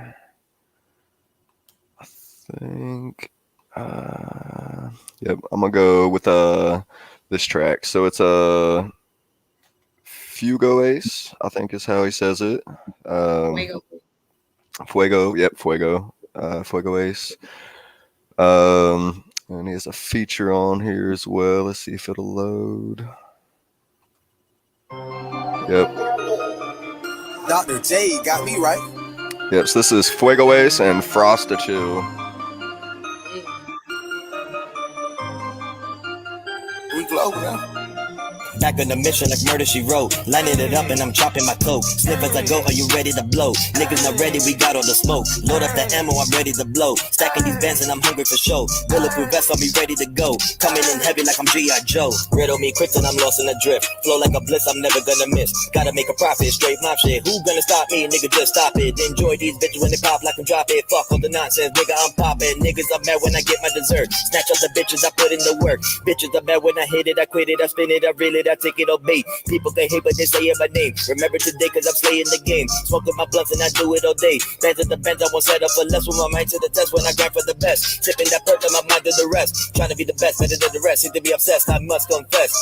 I think yep, I'm gonna go with this track. So it's a Fugo Ace, I think is how he says it. Um, Fuego. Fuego, yep, Fuego Ace. And he has a feature on here as well. Let's see if it'll load. Yep, Dr. J got me right. yep. So this is Fuego Ace and Frosta Chill. We global now. Back on the mission like murder she wrote. Lining it up and I'm chopping my coke. Sniff as I go, are you ready to blow? Niggas not ready, we got all the smoke. Load up the ammo, I'm ready to blow. Stacking these bands and I'm hungry for show. Bulletproof vest, I'll be ready to go. Coming in heavy like I'm G.I. Joe. Riddle me quick and I'm lost in the drift. Flow like a blitz, I'm never gonna miss. Gotta make a profit, straight mob shit. Who gonna stop me? Nigga, just stop it. Enjoy these bitches when they pop like I'm drop it. Fuck all the nonsense, nigga, I'm popping. Niggas are mad when I get my dessert. Snatch up the bitches, I put in the work. Bitches are mad when I hit it, I quit it, I spin it, I reel it, I take it, obey. People can hate, but they say it my name. Remember today, cause I'm slaying the game. Smoking my blunts and I do it all day. Bands at the bench, I won't set up for less. With my mind to the test when I grind for the best. Tipping that perk and my mind to the rest. Trying to be the best, better than the rest. Hate to be obsessed, I must confess.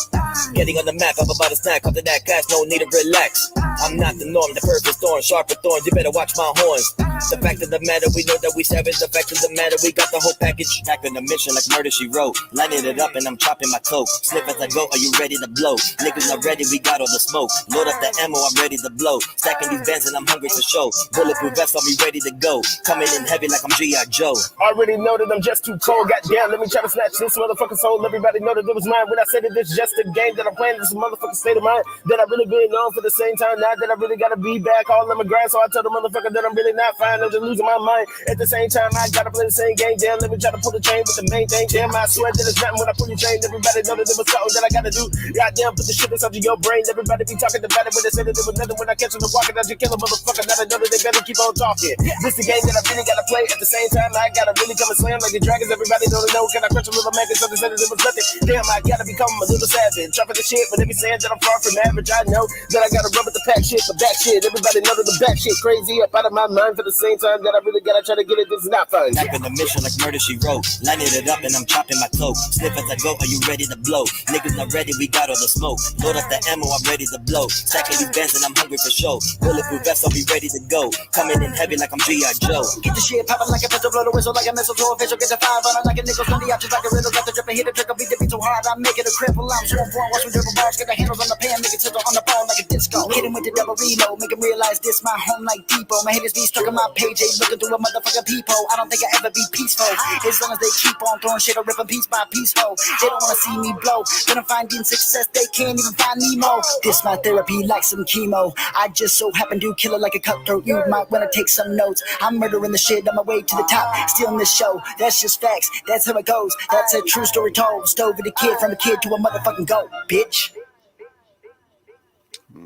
Getting on the map, I'm about to snack. After that cash, no need to relax. I'm not the norm, the perfect thorn, sharper thorns. You better watch my horns. The fact of the matter, we know that we savage. The fact of the matter, we got the whole package. Back on the mission like murder she wrote. Lining it up and I'm chopping my coke. Sniff as I go, are you ready to blow? Niggas not ready, we got all the smoke. Load up the ammo, I'm ready to blow. Stacking these bands and I'm hungry for show. Bulletproof vest, I'll be ready to go. Coming in heavy like I'm G.I. Joe. Already know that I'm just too cold. Goddamn, let me try to snatch this motherfucking soul. Everybody know that it was mine. When I said that it's just a game that I'm playing, this motherfucking state of mind that I really been on for the same time. Now that I really gotta be back all on my grind, so I tell the motherfucker that I'm really not fine. I'm just losing my mind. At the same time, I gotta play the same game. Damn, let me try to pull the chain with the main thing. Damn, I swear that it's nothing when I pull your chain. Everybody know that it was something that I gotta do. Goddamn, put the shit inside of your brain. Everybody be talking about it when they say that there was nothing. When I catch them walking, I just kill a motherfucker. Now I know that they better keep on talking. This the game that I really gotta play. At the same time, I gotta really come and slam like the dragons. Everybody know they know. Can I crush a little man? Cause they said that it was nothing. Damn, I gotta become a little savage. Dropping the shit, but they be saying that I'm far from average. I know that I gotta rub with the pack shit, the back shit. Everybody know that the back shit crazy up out of my mind for the same time that I really gotta try to get it. This is not fun. Back on the mission like murder she wrote. Lining it up and I'm chopping my coke. Sniff as I go, are you ready to blow? Niggas not ready, we got all the smoke. Load up the ammo, I'm ready to blow. Stacking these bands and I'm hungry for show. Bulletproof vest, I'll be ready to go. Coming in heavy like I'm G.I. Joe. Get the shit poppin' like a pistol, blow the whistle like a missile to a official. Get the fire running like a nickel, spin the options like a riddle. Got the drip and hit the trigger, beat the beat so hard, I make it a cripple. I'm so on point, watch me dribble bars, get the handles on the pan, make it sizzle on the ball like a disco. Hit him with the double reload, make him realize this my home like depot. My haters be stuck on my page, they looking through a motherfucking peephole. I don't think I ever be peaceful, as long as they keep on throwing shit or ripping piece by piece hole. They don't wanna see me blow, gonna finding success, they can't even find Nemo. This my therapy like some chemo. I just so happen to kill it like a cutthroat. You might wanna take some notes. I'm murdering the shit on my way to the top, stealing this show. That's just facts, that's how it goes. That's a true story told. Stove with a kid, from a kid to a motherfucking goat, bitch.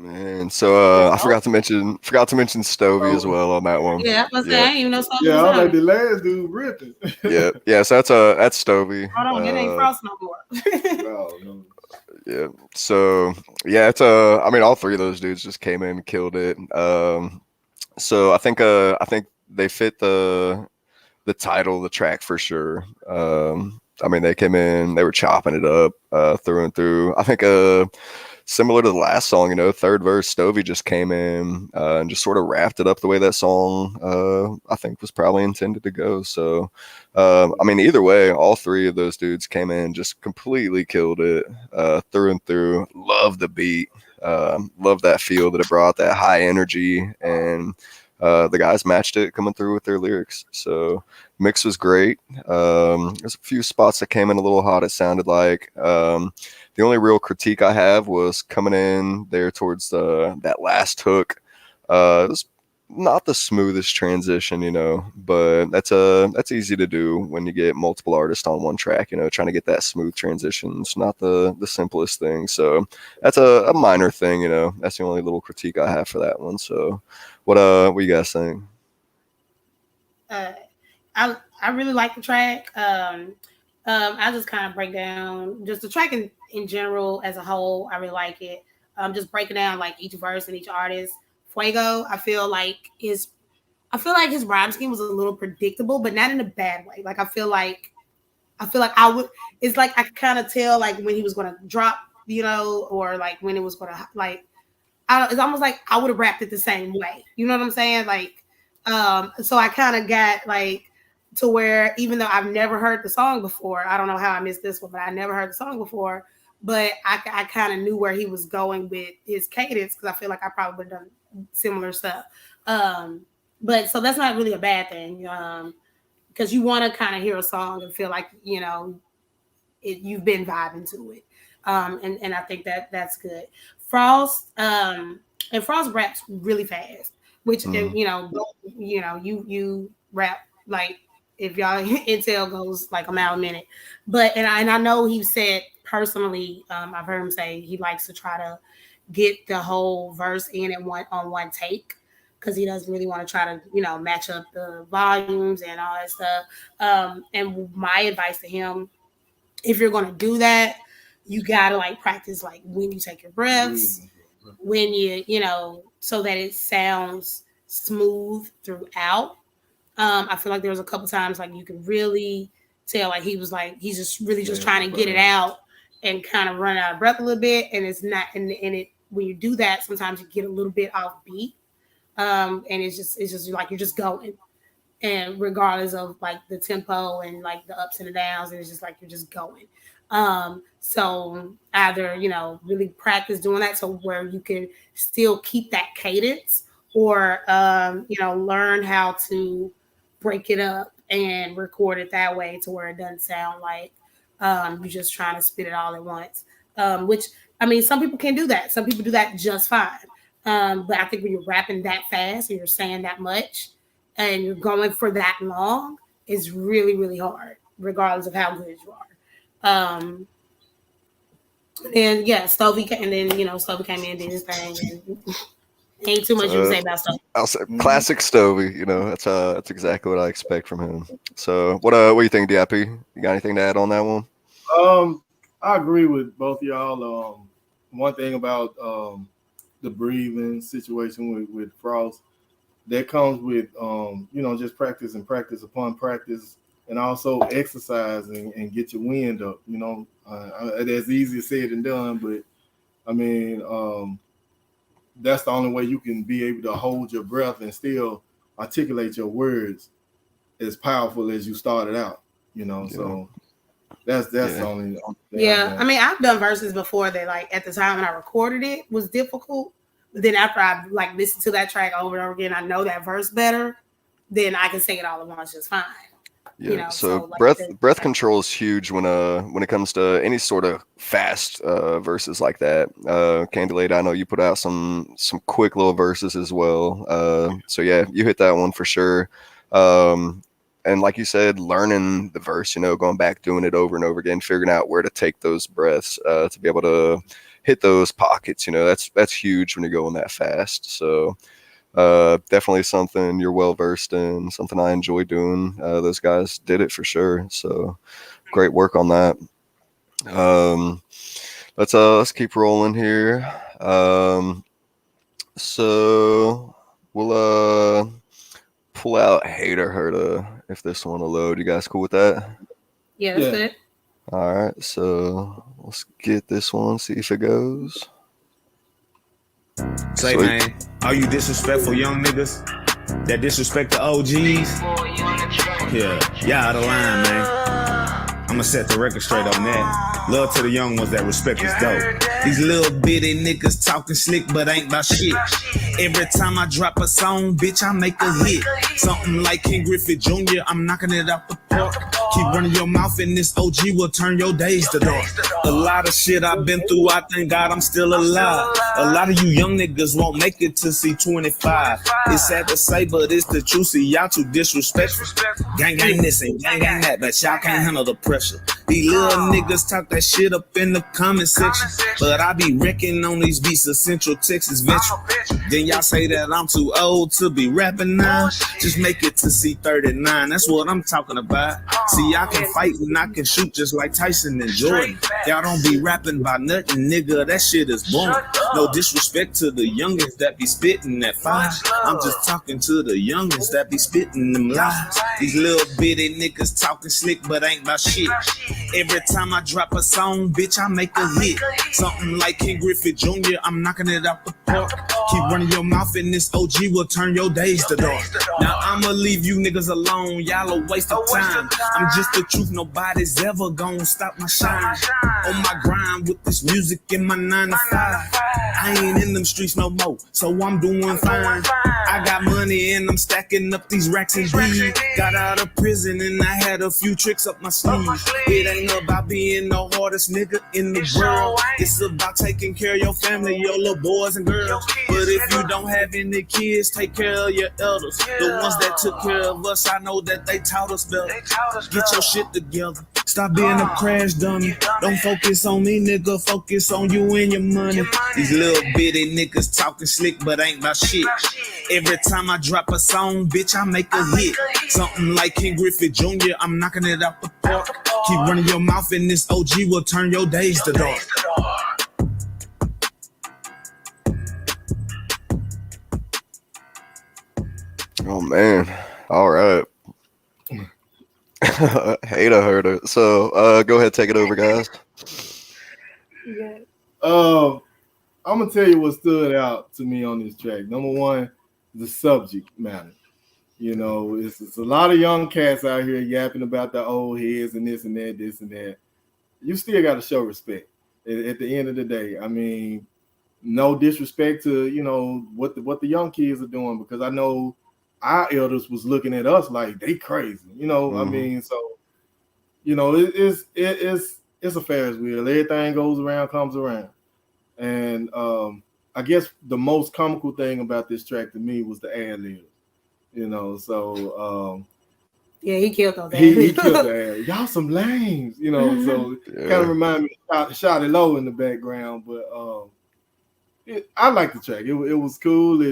And so I forgot to mention Stovey as well on that one. Yeah, I was saying, I didn't even know something Yeah, was I was on like it. the last dude ripping. Yeah. So that's Stovey. Hold on, it ain't Frost no more. No. Yeah. So yeah, it's I mean, all three of those dudes just came in and killed it. So I think they fit the title of the track for sure. I mean, they came in, they were chopping it up through and through. I think similar to the last song, third verse, Stovey just came in and just sort of wrapped it up the way that song I think was probably intended to go. So, I mean, either way, all three of those dudes came in, just completely killed it through and through. Love the beat, love that feel that it brought, that high energy, and the guys matched it coming through with their lyrics. So mix was great. There's a few spots that came in a little hot, it sounded like. The only real critique I have was coming in there towards that last hook. It was not the smoothest transition, but that's easy to do when you get multiple artists on one track. Trying to get that smooth transition is not the simplest thing. So that's a minor thing. That's the only little critique I have for that one. So what you guys think? I really like the track. I just kind of break down just the track in general as a whole. I really like it. Just breaking down like each verse and each artist. Fuego, I feel like his rhyme scheme was a little predictable, but not in a bad way. Like I feel like I would. It's like I could kind of tell like when he was going to drop, or like when it was going to like. It's almost like I would have rapped it the same way. You know what I'm saying? Like, so I kind of got like to where even though I've never heard the song before, I don't know how I missed this one, but I never heard the song before. But I kind of knew where he was going with his cadence because I feel like I probably would have done similar stuff. But so that's not really a bad thing because you want to kind of hear a song and feel like you've been vibing to it, and I think that's good. Frost and Frost raps really fast, which you rap like if y'all Intell goes like a mile a minute, but and I know he said personally, I've heard him say he likes to try to get the whole verse in at one take because he doesn't really want to try to match up the volumes and all that stuff. And my advice to him, if you're going to do that, you got to like practice like when you take your breaths, when so that it sounds smooth throughout. I feel like there was a couple times like you could really tell like he was like he's just really just trying to get it out and kind of run out of breath a little bit, and it's not and it when you do that sometimes you get a little bit off beat, and it's just like you're just going, and regardless of like the tempo and like the ups and the downs, and it's just like you're just going. So either really practice doing that so where you can still keep that cadence, or learn how to break it up and record it that way to where it doesn't sound like you're just trying to spit it all at once. Which I mean, some people can do that. Some people do that just fine. But I think when you're rapping that fast and you're saying that much and you're going for that long, it's really, really hard, regardless of how good you are. And yeah, Stovey came in and did his thing. And ain't too much you can say about Stovey. I'll say classic Stovey. That's exactly what I expect from him. So what do you think, DIP? You got anything to add on that one? I agree with both y'all. One thing about the breathing situation with Frost, that comes with just practice and practice upon practice, and also exercise and get your wind up. That's easier said than done, but I mean, that's the only way you can be able to hold your breath and still articulate your words as powerful as you started out. So that's the only thing. Yeah, I mean, I've done verses before that, like at the time when I recorded it was difficult. But then after I like listened to that track over and over again, I know that verse better. Then I can say it all at once just fine. Yeah. So breath control is huge when it comes to any sort of fast verses like that. Candylate, I know you put out some quick little verses as well. So yeah, you hit that one for sure. And like you said, learning the verse, going back, doing it over and over again, figuring out where to take those breaths to be able to hit those pockets. That's huge when you're going that fast. So definitely something you're well versed in, something I enjoy doing. Those guys did it for sure. So great work on that. Let's keep rolling here. So we'll pull out Hater Herda if this one will load. You guys cool with that? Yeah, that's good. All right, so let's get this one, see if it goes. Say, Sweet. man, all you disrespectful young niggas that disrespect the OGs, yeah, y'all out of line, man. I'ma set the record straight on that. Love to the young ones that respect us dope. These little bitty niggas talking slick but ain't about shit. Every time I drop a song, bitch, I make a hit. Something like King Griffith Jr., I'm knocking it out the park. Keep running your mouth and this OG will turn your days to dark. A lot of shit I've been through, I thank God I'm still alive. A lot of you young niggas won't make it to see 25. It's sad to say, but it's the truth. See, y'all too disrespectful. Gang this and gang that, but y'all can't handle the pressure. These little niggas talk that shit up in the comment section, but I be wrecking on these beats of Central Texas veteran. Then y'all say that I'm too old to be rapping now. Just make it to C39, that's what I'm talking about. See, I can fight and I can shoot just like Tyson and Jordan. Y'all don't be rapping about nothing, nigga, that shit is boring. No disrespect to the youngins that be spitting that fire. I'm just talking to the youngins that be spitting them lies. These little bitty niggas talking slick but ain't about shit. Every time I drop a song, bitch, I make a hit. Something like King Griffith Jr., I'm knocking it out the park. Keep running your mouth and this OG will turn your days to dark. Now I'ma leave you niggas alone, y'all a waste of time. I'm just the truth, nobody's ever gonna stop my shine. On my grind with this music in my 9 to 5. I ain't in them streets no more, so I'm doing fine. I got money and I'm stacking up these racks indeed. Got out of prison and I had a few tricks up my sleeve. It ain't about being the hardest nigga in the world. It's about taking care of your family, your little boys and girls. But if you don't have any kids, take care of your elders. The ones that took care of us, I know that they taught us better. Get your shit together. Stop being a crash dummy. Don't focus on me, nigga. Focus on you and your money. These little bitty niggas talking slick but ain't about shit. Every time I drop a song, bitch, I make a hit. Something like King Griffith Jr., I'm knocking it out the park. Keep running your mouth and this OG will turn your days to dark. Oh man, all right. Hater Herda. So go ahead, take it over, guys. Yeah. I'm gonna tell you what stood out to me on this track. Number one, the subject matter. It's a lot of young cats out here yapping about the old heads and this and that, this and that. You still got to show respect at the end of the day. I mean, no disrespect to what the young kids are doing, because I know our elders was looking at us like they crazy. I mean, so it's a Ferris wheel. Everything goes around, comes around. And I guess the most comical thing about this track to me was the ad libs. Yeah, he killed those. He killed the ad. Y'all some lames, So kind of remind me of Shot It Low in the background, but I like the track. It was cool.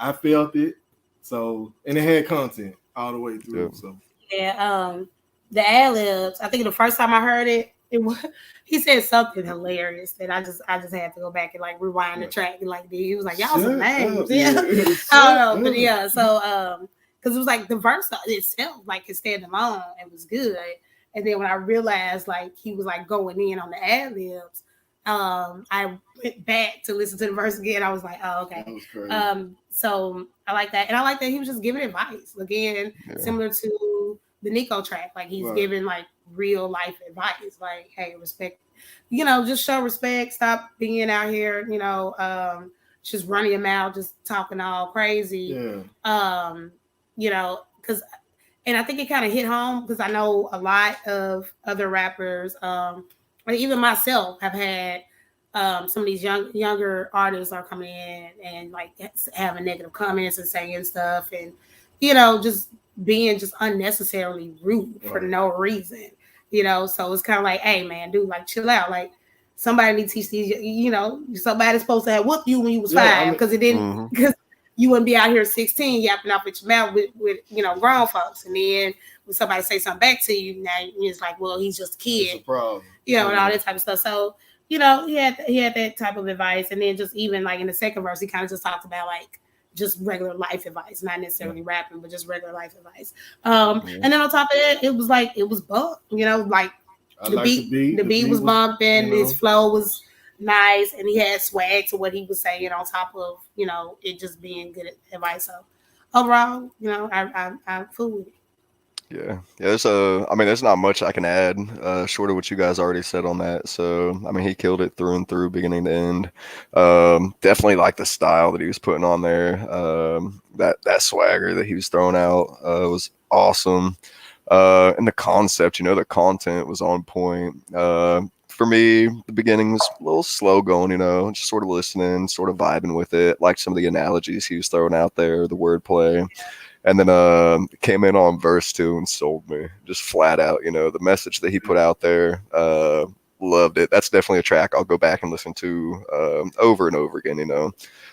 I felt it. So, and it had content all the way through. So yeah, the ad libs. I think the first time I heard it was he said something hilarious that I just had to go back and like rewind the track and like he was like, y'all some names. Yeah. I don't know, but yeah, so because it was like the verse itself, like it stand alone, it was good. And then when I realized like he was like going in on the ad libs, I went back to listen to the verse again. I was like, oh, okay. So I like that. And I like that he was just giving advice. Again, similar to the Nico track. Like he's giving like real life advice. Like, hey, respect, just show respect. Stop being out here, just running your mouth, just talking all crazy. Because and I think it kind of hit home because I know a lot of other rappers, even myself, have had some of these younger artists are coming in and like having negative comments and saying stuff and just being just unnecessarily rude for no reason. So it's kind of like, hey man, dude, like chill out, like somebody need to teach these. You know, somebody's supposed to have whooped you when you was Yeah, I 5 mean- because it didn't because you wouldn't be out here 16 yapping off at your mouth with you know grown folks, and then when somebody say something back to you, now it's like, well, he's just a kid, It's a problem. you know, and all that type of stuff. So you know, he had that type of advice, and then just even like in the second verse, he kind of just talked about like just regular life advice, not necessarily rapping, but just regular life advice. And then on top of that, it was like it was bump, you know, like the beat was bumping, you know. his flow was nice, and he had swag to what he was saying on top of, you know, it just being good advice. So overall, you know, I fool with it. Yeah. There's not much I can add, short of what you guys already said on that. So, I mean, he killed it through and through, beginning to end. Definitely like the style that he was putting on there. That swagger that he was throwing out was awesome. And the concept, you know, the content was on point. For me, the beginning was a little slow going, you know, just sort of listening, sort of vibing with it, like some of the analogies he was throwing out there, the wordplay. And then came in on verse 2 and sold me, just flat out, you know, the message that he put out there. Loved it. That's definitely a track I'll go back and listen to over and over again, you know.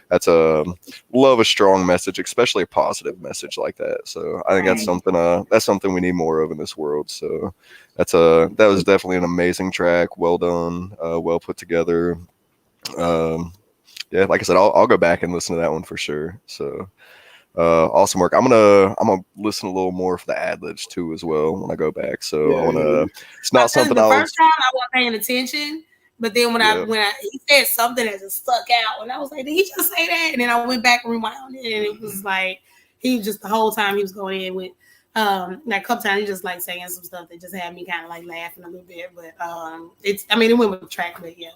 That's love a strong message, especially a positive message like that. So I think that's something we need more of in this world. So that was definitely an amazing track. Well done, well put together. Yeah, like I said, I'll go back and listen to that one for sure. So awesome work. I'm gonna listen a little more for the ad libs too as well when I go back. So I wanna. It's not something the first time I wasn't paying attention, but then when he said something that just stuck out, and I was like, did he just say that? And then I went back and rewound it, and it was like he just the whole time he was going in with that couple times he just like saying some stuff that just had me kind of like laughing a little bit. But it went with the track, but yeah.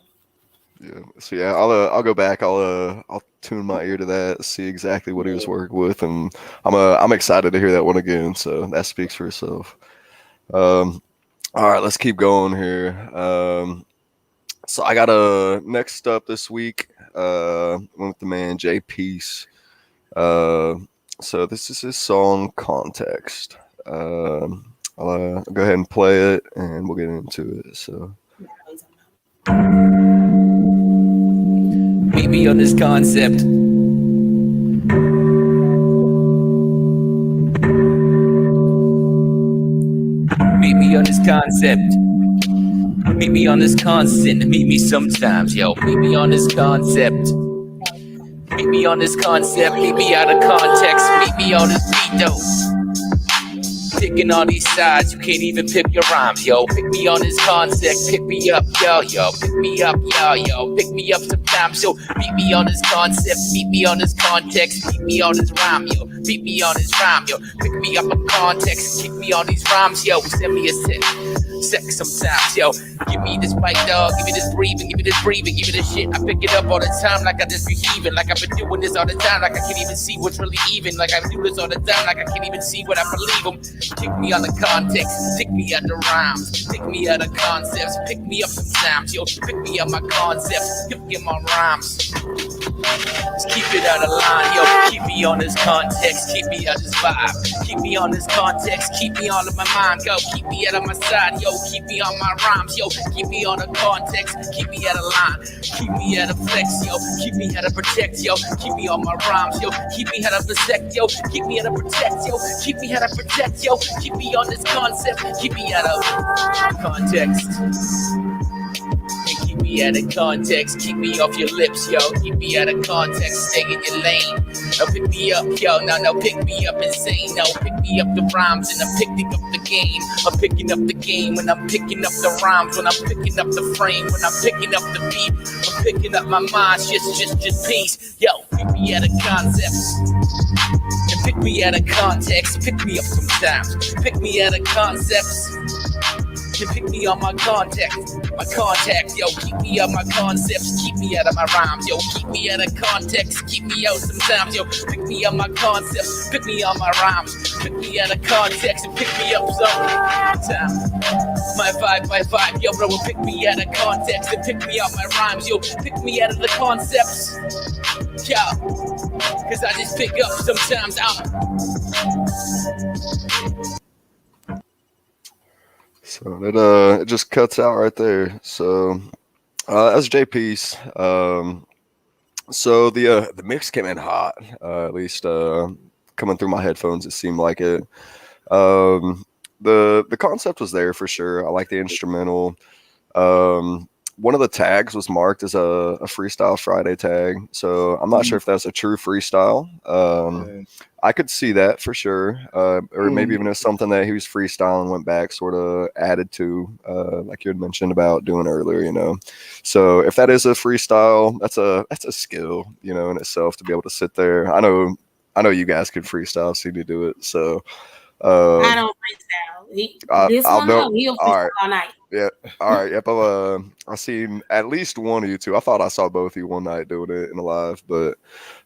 Yeah. So yeah, I'll go back. I'll tune my ear to that, see exactly what he was working with, and I'm excited to hear that one again. So that speaks for itself. All right, let's keep going here. So I got next up this week. Went with the man Jay Peace. So this is his song Context. I'll go ahead and play it, and we'll get into it. So. Meet me on this concept. Meet me on this concept. Meet me on this constant. Meet me sometimes, yo. Meet me on this concept. Meet me on this concept. Meet me out of context. Meet me on this beat, though. Picking on these sides, you can't even pick your rhymes, yo. Pick me on this concept, pick me up, yo. Pick me up, yo. Pick me up sometimes, yo. Meet me on this concept, meet me on this context, meet me on this rhyme, yo. Meet me on this rhyme, yo. Pick me up in context, kick me on these rhymes, yo. Send me a sec sometimes, yo. Give me this mic, dog. Give me this breathing, give me this shit. I pick it up all the time, like I just be heaving, like I've been doing this all the time, like I can't even see what's really even, like I do this all the time, like I can't even see what I believe them. Pick me on the context, pick me at the rhymes, pick me at the concepts, pick me up sometimes, yo. Pick me up my concepts, pick me up my rhymes. Just keep it out of line, yo. Keep me on this context, keep me out this vibe. Keep me on this context, keep me all of my mind, go. Keep me out of my side, yo. Keep me on my rhymes, yo. Keep me on the context, keep me out of line. Keep me out of flex, yo. Keep me out of protect, yo. Keep me on my rhymes, yo. Keep me out of protect, yo. Keep me out of protect, yo. Keep me out of protect, yo. Keep me on this concept, keep me out of context. And keep me out of context, keep me off your lips, yo. Keep me out of context, stay in your lane. Now pick me up, yo. No, pick me up insane. No, pick me up the rhymes and I'm picking up the game. I'm picking up the game when I'm picking up the rhymes, when I'm picking up the frame, when I'm picking up the beat. I'm picking up my mind, just peace. Yo, pick me out of concepts. And pick me out of context, pick me up sometimes. Pick me out of concepts. And pick me on my contact, yo. Keep me on my concepts, keep me out of my rhymes, yo. Keep me out of context, keep me out sometimes, yo. Pick me on my concepts, pick me on my rhymes. Pick me out of context and pick me up sometimes. My vibe, yo, bro. Pick me out of context and pick me out my rhymes, yo. Pick me out of the concepts, yeah. Cause I just pick up sometimes. So it just cuts out right there. So That was JP's. So the mix came in hot. At least coming through my headphones, it seemed like it. Um, the concept was there for sure. I like the instrumental. Um, one of the tags was marked as a Freestyle Friday tag, so I'm not sure if that's a true freestyle. Yeah. I could see that for sure, or maybe even as something that he was freestyling, went back, sort of added to, like you had mentioned about doing earlier. So if that is a freestyle, that's a skill, in itself to be able to sit there. I know you guys could freestyle, see me do it. So I uh, don't freestyle. This I'll one know. though, he'll All freestyle right. all night. Yeah. All right. Yep. I seen at least one of you two. I thought I saw both of you one night doing it in a live, but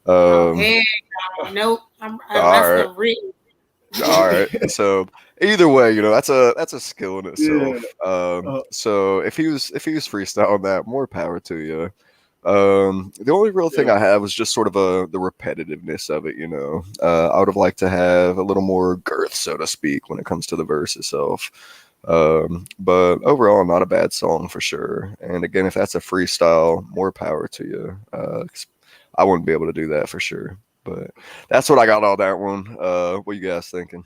Oh, um, heck no. Nope. all That's right. the written. All right. So either way, that's a skill in Yeah. itself. So if he was freestyling that, more power to you. The only real thing Yeah. I have was just sort of the repetitiveness of it. I would have liked to have a little more girth, so to speak, when it comes to the verse itself. But overall, not a bad song for sure. And again, if that's a freestyle, more power to you. 'Cause I wouldn't be able to do that for sure. But that's what I got on that one. What you guys thinking?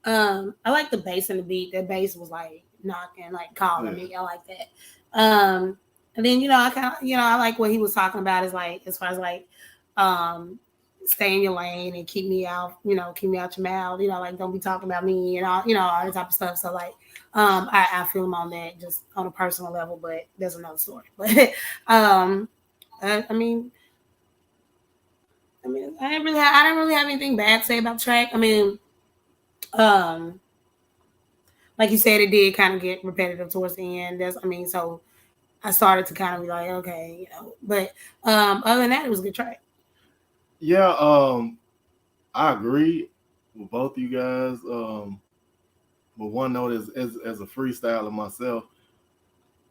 I like the bass and the beat. The bass was like knocking, like calling Yeah. me. I like that. And then I kind of I like what he was talking about is like as far as like stay in your lane and keep me out. Keep me out your mouth. Like don't be talking about me and all all that type of stuff. So like I feel him on that just on a personal level, but there's another story. But I mean. I didn't really have anything bad to say about the track. I mean, like you said, it did kind of get repetitive towards the end. So I started to kind of be like, okay, But other than that, it was a good track. Yeah. I agree with both of you guys. But one note is as a freestyler myself,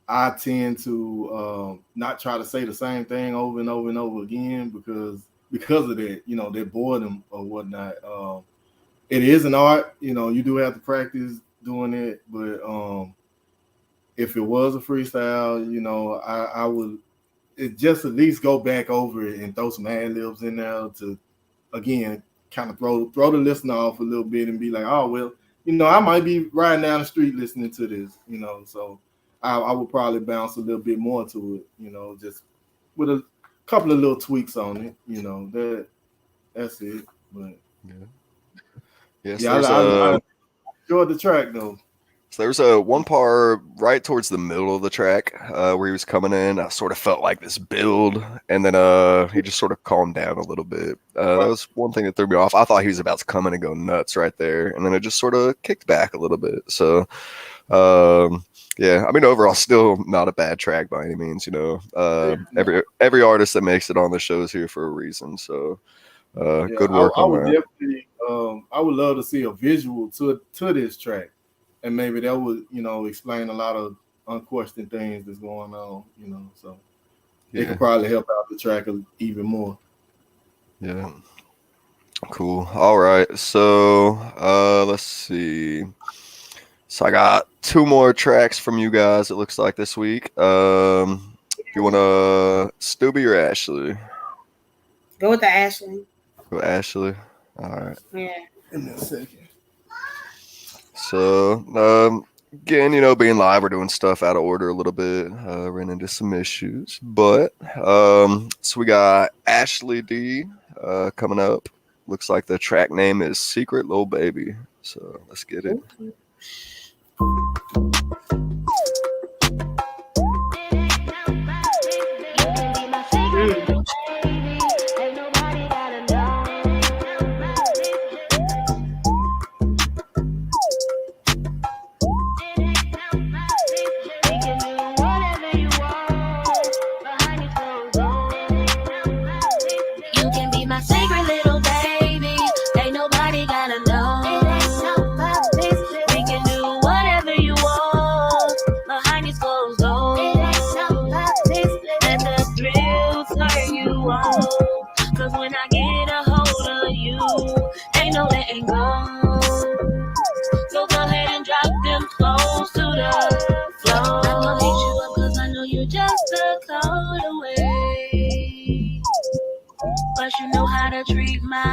I tend to not try to say the same thing over and over and over again because of that, that boredom or whatnot. It is an art, you do have to practice doing it, but if it was a freestyle, I would just at least go back over it and throw some ad libs in there to again kind of throw the listener off a little bit and be like, oh well, I might be riding down the street listening to this, so I would probably bounce a little bit more to it, just with a couple of little tweaks on it, that's it. But Yes, yeah, I enjoyed the track though. So there was one part right towards the middle of the track where he was coming in. I sort of felt like this build, and then he just sort of calmed down a little bit. That was one thing that threw me off. I thought he was about to come in and go nuts right there, and then it just sort of kicked back a little bit. So, yeah, I mean, overall, still not a bad track by any means. Every artist that makes it on the show is here for a reason. So, good work I on would that. definitely, I would love to see a visual to this track. And maybe that would, explain a lot of unquestioned things that's going on, so it could probably help out the track even more. Yeah. Cool. All right. So let's see. So I got two more tracks from you guys, it looks like, this week. You wanna Stubby or Ashley? Go with the Ashley. Go Ashley. All right. Yeah. In a second. So, again, being live, we're doing stuff out of order a little bit. Ran into some issues, but so we got Ashley D coming up. Looks like the track name is Secret Little Baby. So let's get it.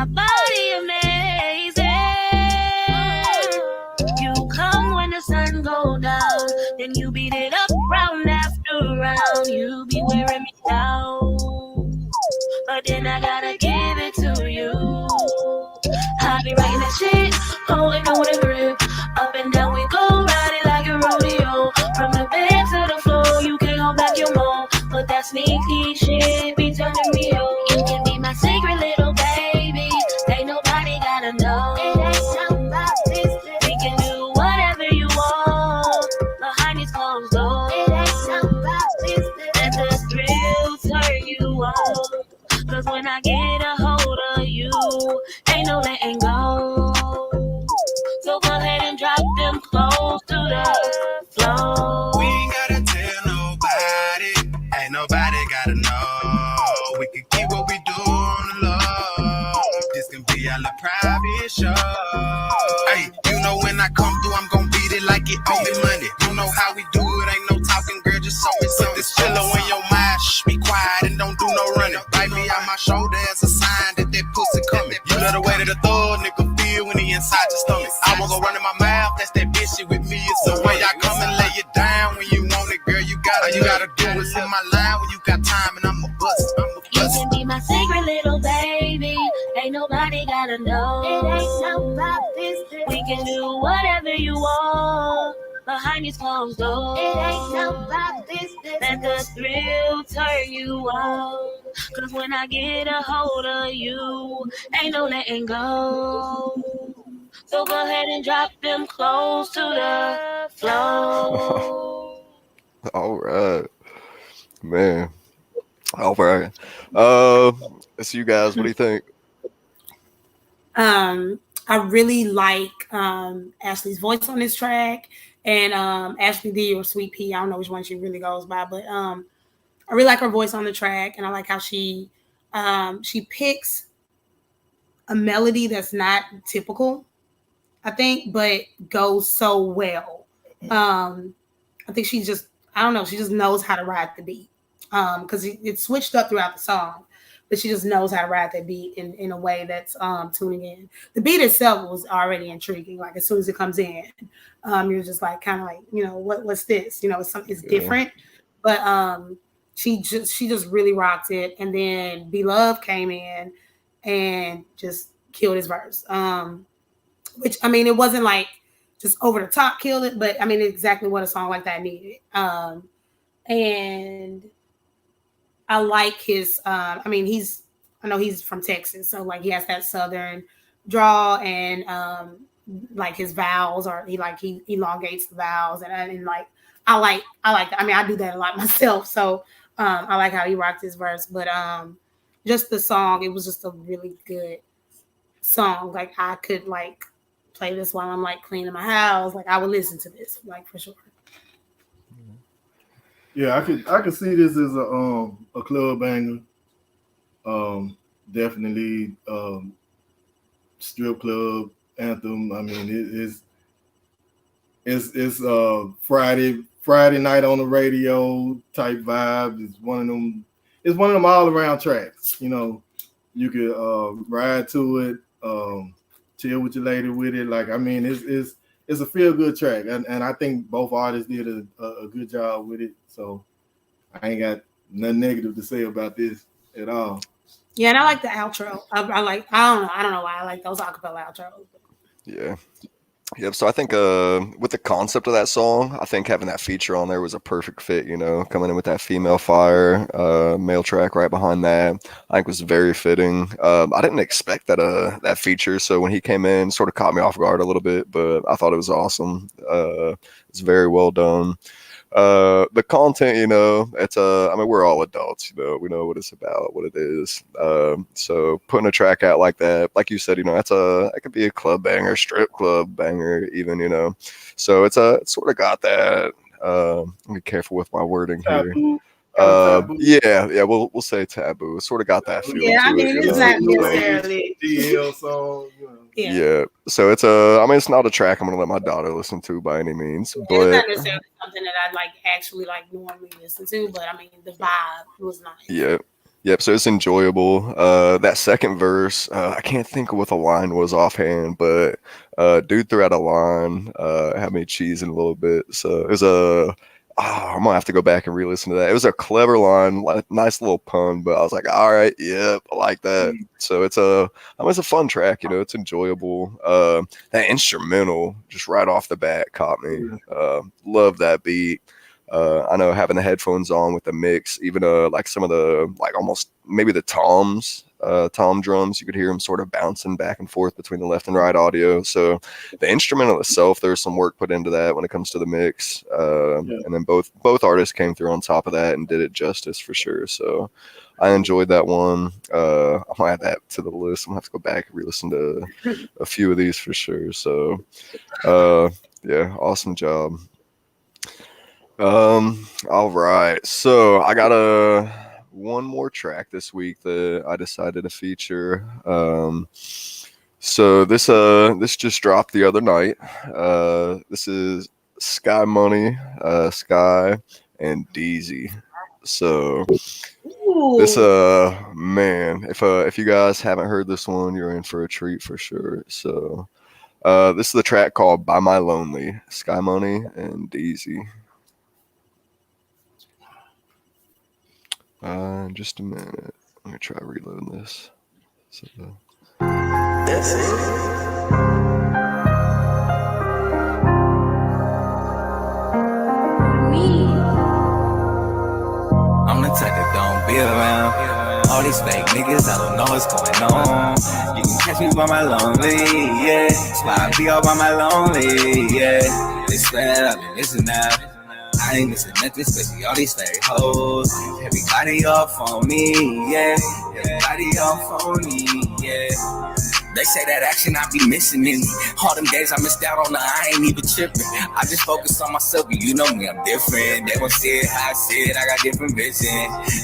my body amazing. You come when the sun go down, then you beat it up round after round. You be wearing me down, but then I gotta give it to you. I be writing that shit, holding on the grip. Up and down we go, ride it like a rodeo. From the bed to the floor, you can't hold back your moan. But that sneaky shit be turning me on. You can be my secret little baby, ain't nobody gotta know. It ain't about this. We can do whatever you want behind these closed doors. It ain't about this. Let the thrill turn you on. Cause when I get a hold of you, ain't no letting go. So go ahead and drop them clothes to the floor. We ain't gotta tell nobody, ain't nobody gotta know. We can keep what we do on the low. This can be our little private show. Hey, you know when I come through, I'm gon' beat it like it owe me money. You know how we do it, ain't no talking, girl, just show me something. This pillow in your mind, shh, be quiet and don't do no running. Bite me on my shoulder as a sign that pussy coming. You love the way that a thug nigga feel when he inside your stomach. I won't go run in my mouth, that's that bitch shit with me. It's the way I come and lay it down when you want it, girl. You gotta do what's in my line when you got time, and I'm a bust. You can be my secret little baby, ain't nobody gotta know. It ain't about this. We can do whatever you want behind these closed doors. It ain't about this. Let the thrill turn you on. Cause when I get a hold of you, ain't no letting go. So go ahead and drop them clothes to the floor. All right, man. All right. So you guys, what do you think? I really like Ashley's voice on this track, and Ashley D or Sweet Pea. I don't know which one she really goes by, but I really like her voice on the track, and I like how she picks a melody that's not typical, I think, but goes so well. I think she just, I don't know, she just knows how to ride the beat. Because it's switched up throughout the song, but she just knows how to ride that beat in a way that's tuning in. The beat itself was already intriguing. Like as soon as it comes in, you're just like kind of like, you know, what's this? You know, it's different. But she just really rocked it. And then Beloved came in and just killed his verse. Which I mean, it wasn't like just over the top killed it, but I mean exactly what a song like that needed. And I like his I know he's from Texas, so like he has that southern drawl, and like his vowels are he elongates the vowels, and like I like that. I mean, I do that a lot myself, so I like how he rocked his verse. But just the song, it was just a really good song. Like I could like play this while I'm like cleaning my house. Like I would listen to this, like for sure. Yeah, I could see this as a club banger. Definitely strip club anthem. I mean, it's Friday night on the radio type vibe. It's one of them. It's one of them all around tracks. You know, you could ride to it, chill with your lady with it. Like I mean, it's a feel good track, and I think both artists did a good job with it. So I ain't got nothing negative to say about this at all. Yeah, and I like the outro. I don't know why I like those acapella outros. Yeah. Yep. So I think with the concept of that song, I think having that feature on there was a perfect fit, you know, coming in with that female fire, male track right behind that. I think was very fitting. I didn't expect that feature, so when he came in, sort of caught me off guard a little bit, but I thought it was awesome. It's very well done. The content, you know, it's I mean, we're all adults, you know, we know what it's about, what it is. So putting a track out like that, like you said, you know, it could be a club banger, strip club banger, even, you know. So it's sort of got that. Be careful with my wording here. Yeah, we'll say taboo. It's sort of got that feel. Yeah, to I mean, it, it's not necessarily. DL song. Yeah. So it's I mean, it's not a track I'm gonna let my daughter listen to by any means, but it's not necessarily something that I'd like actually like normally listen to. But I mean, the vibe was nice. Yeah. Yep, so it's enjoyable. That second verse, I can't think of what the line was offhand, but dude threw out a line, had me cheesing a little bit. So it was I'm gonna have to go back and re-listen to that. It was a clever line, nice little pun, but I was like, all right, yep, I like that. So it's a fun track, it's enjoyable. That instrumental just right off the bat caught me. Love that beat. I know having the headphones on with the mix, even like some of the like almost maybe the tom drums, you could hear them sort of bouncing back and forth between the left and right audio. So the instrumental itself, there's some work put into that when it comes to the mix. And then both artists came through on top of that and did it justice for sure. So I enjoyed that one. I'm gonna add that to the list. I'm gonna have to go back and re-listen to a few of these for sure. So yeah, awesome job. All right. So I got one more track this week that I decided to feature. So this just dropped the other night. This is Sky Money, Sky and Deezy. So this man, if you guys haven't heard this one, you're in for a treat for sure. So this is the track called By My Lonely, Sky Money and Deezy. Just a minute. I'm gonna try reloading this. So, That's it. I'm the type that don't be around all these fake niggas. I don't know what's going on. You can catch me by my lonely, yeah. That's why I be all by my lonely, yeah. They swear that I've been missing out. I ain't missing nothing, especially all these fake hoes. Everybody off on me, yeah. Everybody off on me, yeah. They say that action I be missing in me. All them days I missed out on I ain't even tripping. I just focus on myself, and you know me, I'm different. They gon' see it how I see it, I got different vision.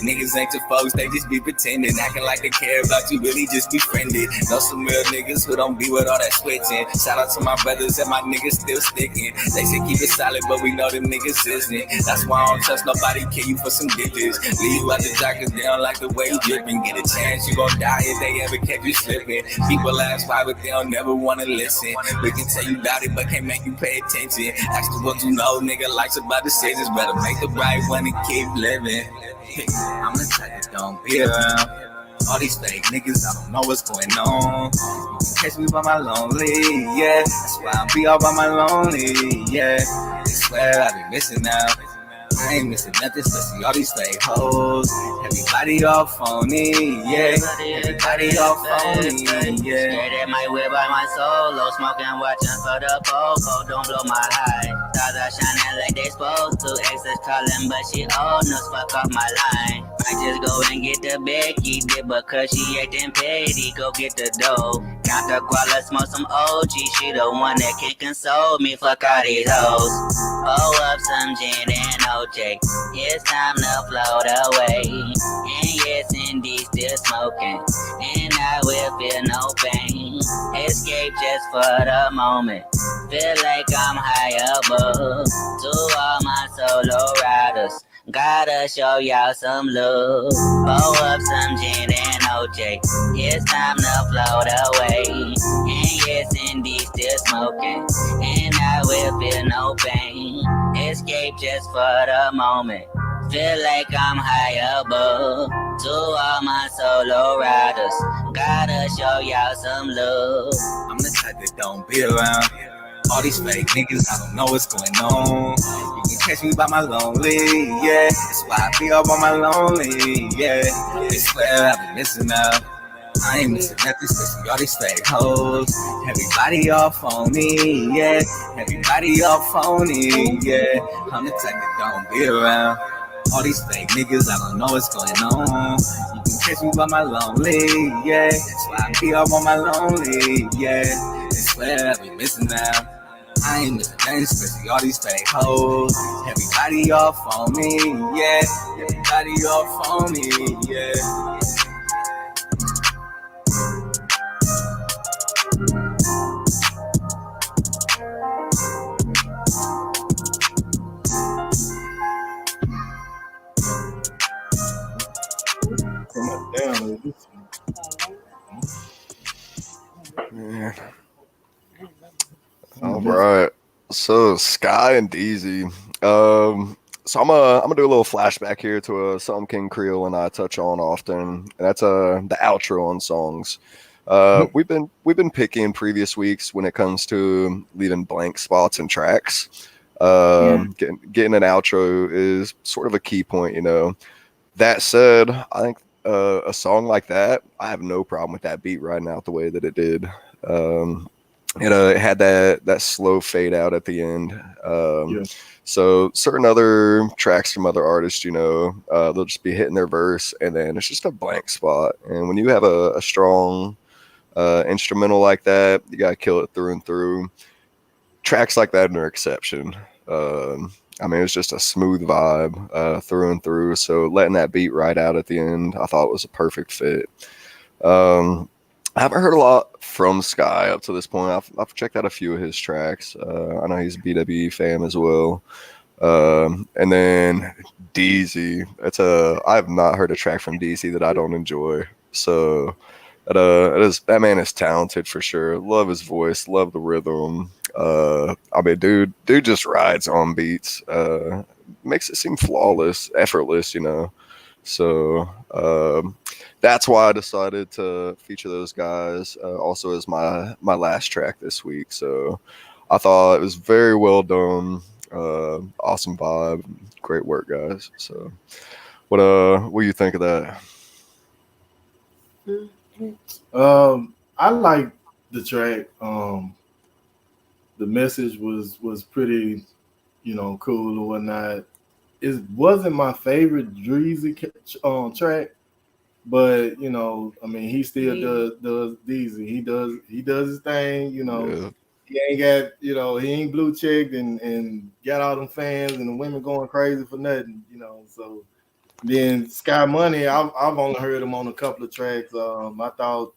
Niggas ain't your folks, they just be pretending. Acting like they care about you, really just befriended. Know some real niggas who don't be with all that switching. Shout out to my brothers and my niggas still sticking. They say keep it solid, but we know them niggas isn't. That's why I don't trust nobody, kill you for some digits. Leave you out the jackets, they don't like the way you dripping. Get a chance, you gon' die if they ever catch you slipping. People ask why, but they don't never wanna listen. We can tell you about it, but can't make you pay attention. Ask the what you know, nigga, life's about decisions. Better make the right one and keep living. I'm the type that don't be around all these fake niggas, I don't know what's going on. You can catch me by my lonely, yeah. That's why I be all by my lonely, yeah. They swear I be missing out. I ain't missing nothing, especially all these fake hoes. Everybody off on me, yeah. Everybody off on me, yeah. Scared at my whip by my solo, smoking, watching for the popo. Don't blow my high. Stars are shining like they supposed to. Exes calling, but she old, no fuck off my line. Might just go and get the Becky dip, because she acting petty. Go get the dough. Count the guala, smoke some OG. She the one that can console me. Fuck all these hoes. Pull up some gin and OJ. It's time to float away. And yes, indeed, still smoking. And I will feel no pain. Escape just for the moment. Feel like I'm high above. To all my solo riders, gotta show y'all some love. Pull up some gin and OJ. It's time to float away. And yes, indeed, still smoking. And I will feel no pain. Escape just for the moment. Feel like I'm high above. To all my solo riders, gotta show y'all some love. I'm the type that don't be around all these fake niggas, I don't know what's going on. You can catch me by my lonely, yeah. That's why I be all by my lonely, yeah. They swear I be missing out. I ain't missing nothing, especially all these fake hoes. Everybody off on me, yeah. Everybody off on me, yeah. I'm the type that don't be around all these fake niggas, I don't know what's going on. You can catch me by my lonely, yeah. That's why I be all on my lonely, yeah. They swear I be missing out. I ain't missing nothing, especially all these fake hoes. Everybody off on me, yeah. Everybody off on me, yeah. Man. All right. So Sky and DZ. So I'm gonna do a little flashback here to a something King Creole and I touch on often, and that's the outro on songs. We've been picky in previous weeks when it comes to leaving blank spots in tracks. Getting an outro is sort of a key point, you know. That said, I think a song like that, I have no problem with that beat riding out the way that it did. Um, it had that slow fade out at the end. Yeah. So certain other tracks from other artists, you know, they'll just be hitting their verse and then it's just a blank spot. And when you have a strong instrumental like that, you gotta kill it through and through. Tracks like that are an exception. I mean, it's just a smooth vibe through and through. So letting that beat right out at the end, I thought was a perfect fit. I haven't heard a lot from Sky up to this point. I've checked out a few of his tracks. I know he's a BWE fan as well. And then DZ. I have not heard a track from DZ that I don't enjoy. So that man is talented for sure. Love his voice, love the rhythm. I mean, dude just rides on beats. Makes it seem flawless, effortless, you know. So that's why I decided to feature those guys also as my last track this week. So I thought it was very well done. Awesome vibe, great work, guys. So what do you think of that? I like the track. The message was pretty, you know, cool or whatnot. It wasn't my favorite Dreezy track, but you know, I mean, he still does Deezy. He does his thing. You know, Yeah. he ain't got, you know, he ain't blue checked and got all them fans and the women going crazy for nothing. You know, so then Sky Money, I've only heard him on a couple of tracks. I thought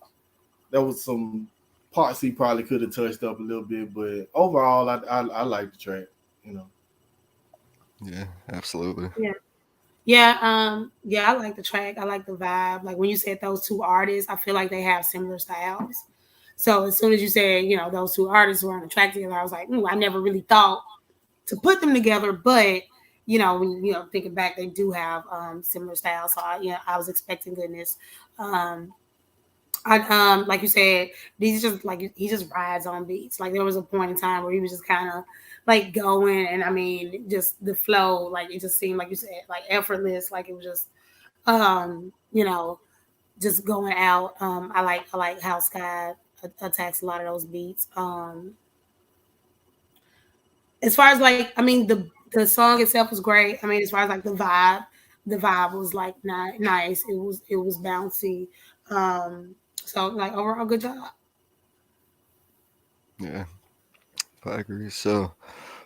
there was some parts he probably could have touched up a little bit, but overall, I like the track. You know. Yeah, absolutely. Yeah, I like the track. I like the vibe. Like when you said those two artists, I feel like they have similar styles. So as soon as you said, you know, those two artists were on the track together, I was like, I never really thought to put them together. But you know, when you know thinking back, they do have similar styles. So I was expecting goodness. Like you said, these just like he just rides on beats. Like there was a point in time where he was just kind of like going, and I mean, just the flow, like it just seemed like you said, like effortless. Like it was just, you know, just going out. I like how Sky attacks a lot of those beats. As far as like, I mean, the song itself was great. I mean, as far as like the vibe was like nice. It was bouncy. So like overall, good job. Yeah, I agree. So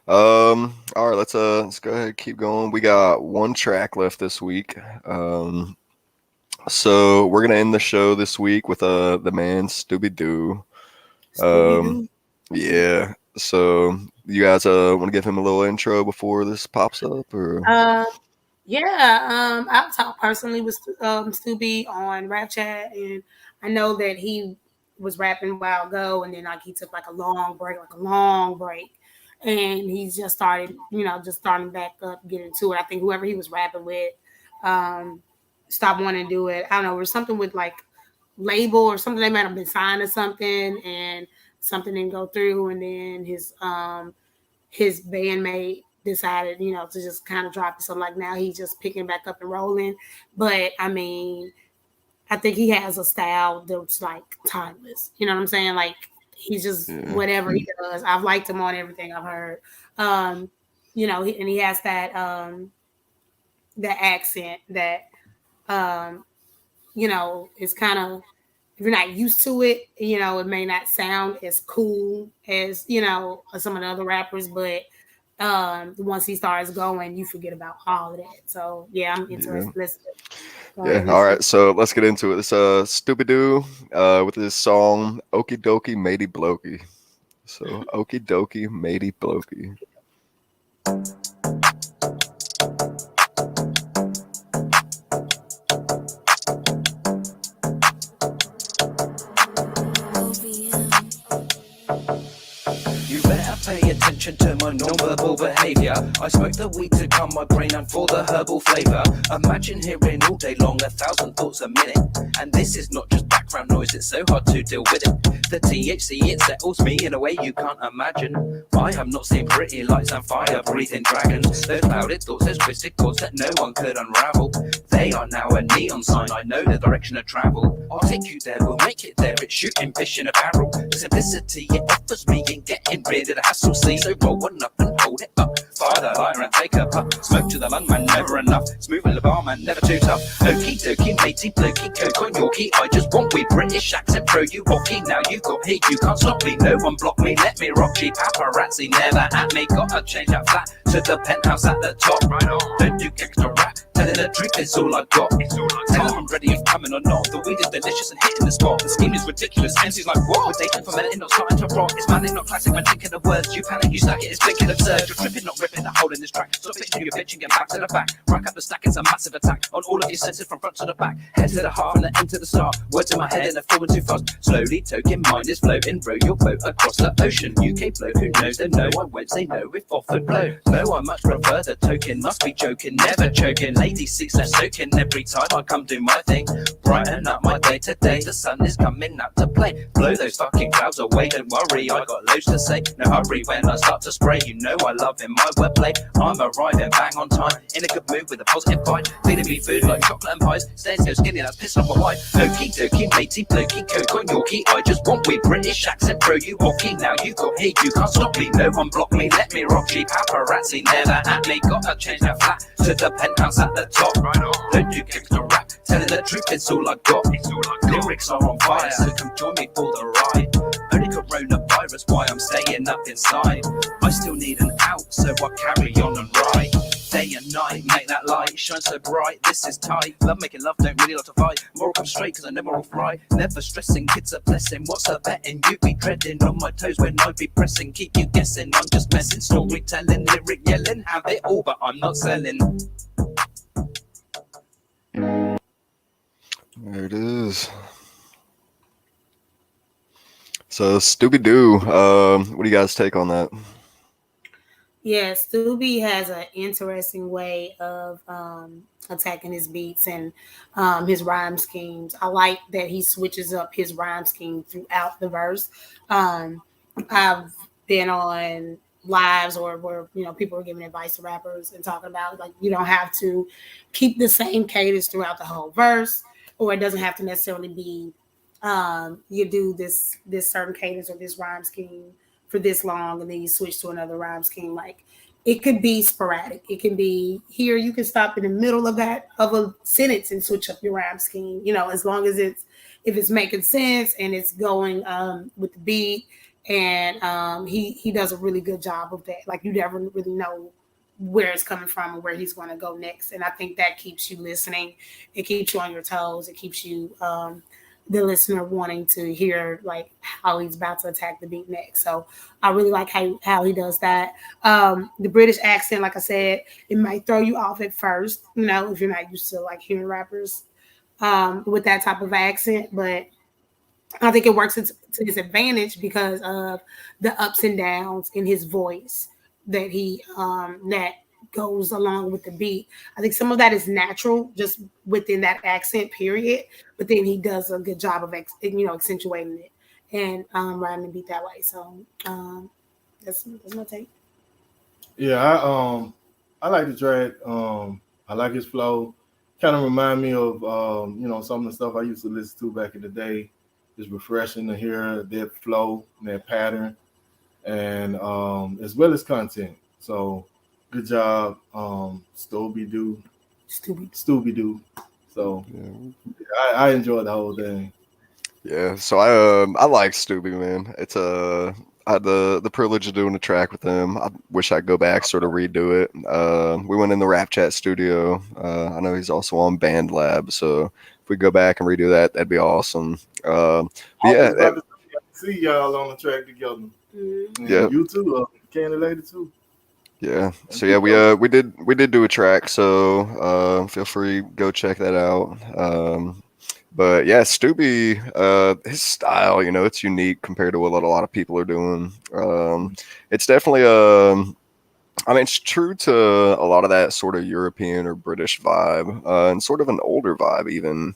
all right, let's go ahead and keep going. We got one track left this week. So we're gonna end the show this week with the man Stooby Doo. Yeah. So you guys want to give him a little intro before this pops up, or? I've talked personally with Stubby on Rap Chat, and I know that he was rapping a while ago, and then like he took like a long break, and he's just started, just starting back up, getting to it. I think whoever he was rapping with, stopped wanting to do it. I don't know, there was something with like label or something. They might have been signed or something, and something didn't go through, and then his bandmate decided, to just kind of drop it. So like now he's just picking back up and rolling. But I mean, I think he has a style that's like timeless. You know what I'm saying? Like he's just whatever he does. I've liked him on everything I've heard. And he has that that accent that is kind of, if you're not used to it, it may not sound as cool as, some of the other rappers, but once he starts going, you forget about all of that. So yeah, I'm interested. All right, so let's get into it. It's Stupid Doo with this song Okie Dokie Matey Blokey. So Okie Dokie Matey Blokey. OVM. Pay attention to my non-verbal behaviour. I smoke the weed to calm my brain and for the herbal flavour. Imagine hearing all day long 1,000 thoughts a minute. And this is not just background noise, it's so hard to deal with it. The THC, it settles me in a way you can't imagine. I have not seen pretty lights and fire breathing dragons. Those clouded thoughts, those twisted chords that no one could unravel. They are now a neon sign, I know the direction of travel. I'll take you there, we'll make it there. It's shooting fish in a barrel. The simplicity it offers me in getting rid of the hassle. See, so roll one up and hold it up. Fire the lighter and take a puff. Smoke to the lung, man, never enough. Smooth in the bar, man, never too tough. Okie dokie, matey, blokey, coke on Yorkie. I just want we British accent, pro you rocky. Now you got hate, you can't stop me. No one block me, let me rock you. Paparazzi never at me. Gotta change that flat to the penthouse at the top. Right on. Don't do extra rap. Telling the truth is all I got. Tell them I'm ready if coming or not. The weed is delicious and hitting the spot. The scheme is ridiculous. MC's like, what? We're dating for minute, not starting to rock. It's manic, not classic. When thinking of words, you panic, you stack it. It's blinking absurd. You're tripping, not ripping. The hole in this track. Stop pitching your bitch and get back to the back. Rack up the stack. It's a massive attack on all of your senses from front to the back. Head to the heart and the end to the start. Words in my head and they're flowing too fast. Slowly token, mind is floating. Row your boat across the ocean. UK bloke who knows they know. I won't say no if offered blow. No, I much prefer the token. Must be joking, never choking. Lady seats left soaking every time I come do my thing. Brighten up my day to day. The sun is coming out to play. Blow those fucking clouds away. Don't worry, I got loads to say. No hurry when I start to spray. You know I love in my wordplay. I'm arriving bang on time. In a good mood with a positive vibe. Feeding me food like chocolate and pies. Staying so skinny that's pissing off my wife. Okie dokie, matey, blokey, coke on Yorkie. I just want we British accent, bro. You hockey. Now you got hate, you can't stop me. No one block me, let me rock you. Paparazzi never at me. Gotta change that flat to the penthouse at the top. Right on. Don't do extra rap. Telling the truth, it's all I got. Lyrics are on fire, so come join me for the ride. Only coronavirus, why I'm staying up inside. I still need an out, so I carry on and write. Day and night, make that light shine so bright. This is tight. Love making love, don't really like to fight. Moral come straight, cause I never all fry. Never stressing, kids are blessing. What's the betting? You be dreading on my toes when I be pressing. Keep you guessing, I'm just messing. Storytelling, lyric yelling. Have it all, but I'm not selling. There it is. So Scooby-Doo, what do you guys take on that? Yeah, Stubby has an interesting way of attacking his beats and his rhyme schemes. I like that he switches up his rhyme scheme throughout the verse. I've been on lives or where people are giving advice to rappers and talking about like you don't have to keep the same cadence throughout the whole verse, or it doesn't have to necessarily be you do this certain cadence or this rhyme scheme for this long and then you switch to another rhyme scheme. Like it could be sporadic. It can be here. You can stop in the middle of a sentence and switch up your rhyme scheme. As long as if it's making sense and it's going with the beat. And he does a really good job of that. Like you never really know where it's coming from and where he's going to go next. And I think that keeps you listening. It keeps you on your toes. It keeps you the listener wanting to hear like how he's about to attack the beat next. So I really like how he does that. The British accent, like I said, it might throw you off at first, if you're not used to like hearing rappers with that type of accent, but I think it works to his advantage because of the ups and downs in his voice that that goes along with the beat. I think some of that is natural just within that accent period, but then he does a good job of accentuating it and writing the beat that way. So that's my take. Yeah, I like the track. I like his flow. Kind of remind me of some of the stuff I used to listen to back in the day. It's refreshing to hear that flow and that pattern, and as well as content. So good job, Scooby-Doo. So yeah, I enjoyed the whole thing. Yeah, so I like Stubby, man. It's I had the privilege of doing a track with him. I wish I'd go back, sort of redo it. We went in the Rap Chat studio. I know he's also on Band Lab, so if we go back and redo that, that'd be awesome. Yeah, see y'all on the track together. Yeah, you too, Candy Lady too. Yeah. So yeah, we did do a track. So feel free, go check that out. But yeah, Stubby, his style, you know, it's unique compared to what a lot of people are doing. It's definitely I mean, it's true to a lot of that sort of European or British vibe, and sort of an older vibe even.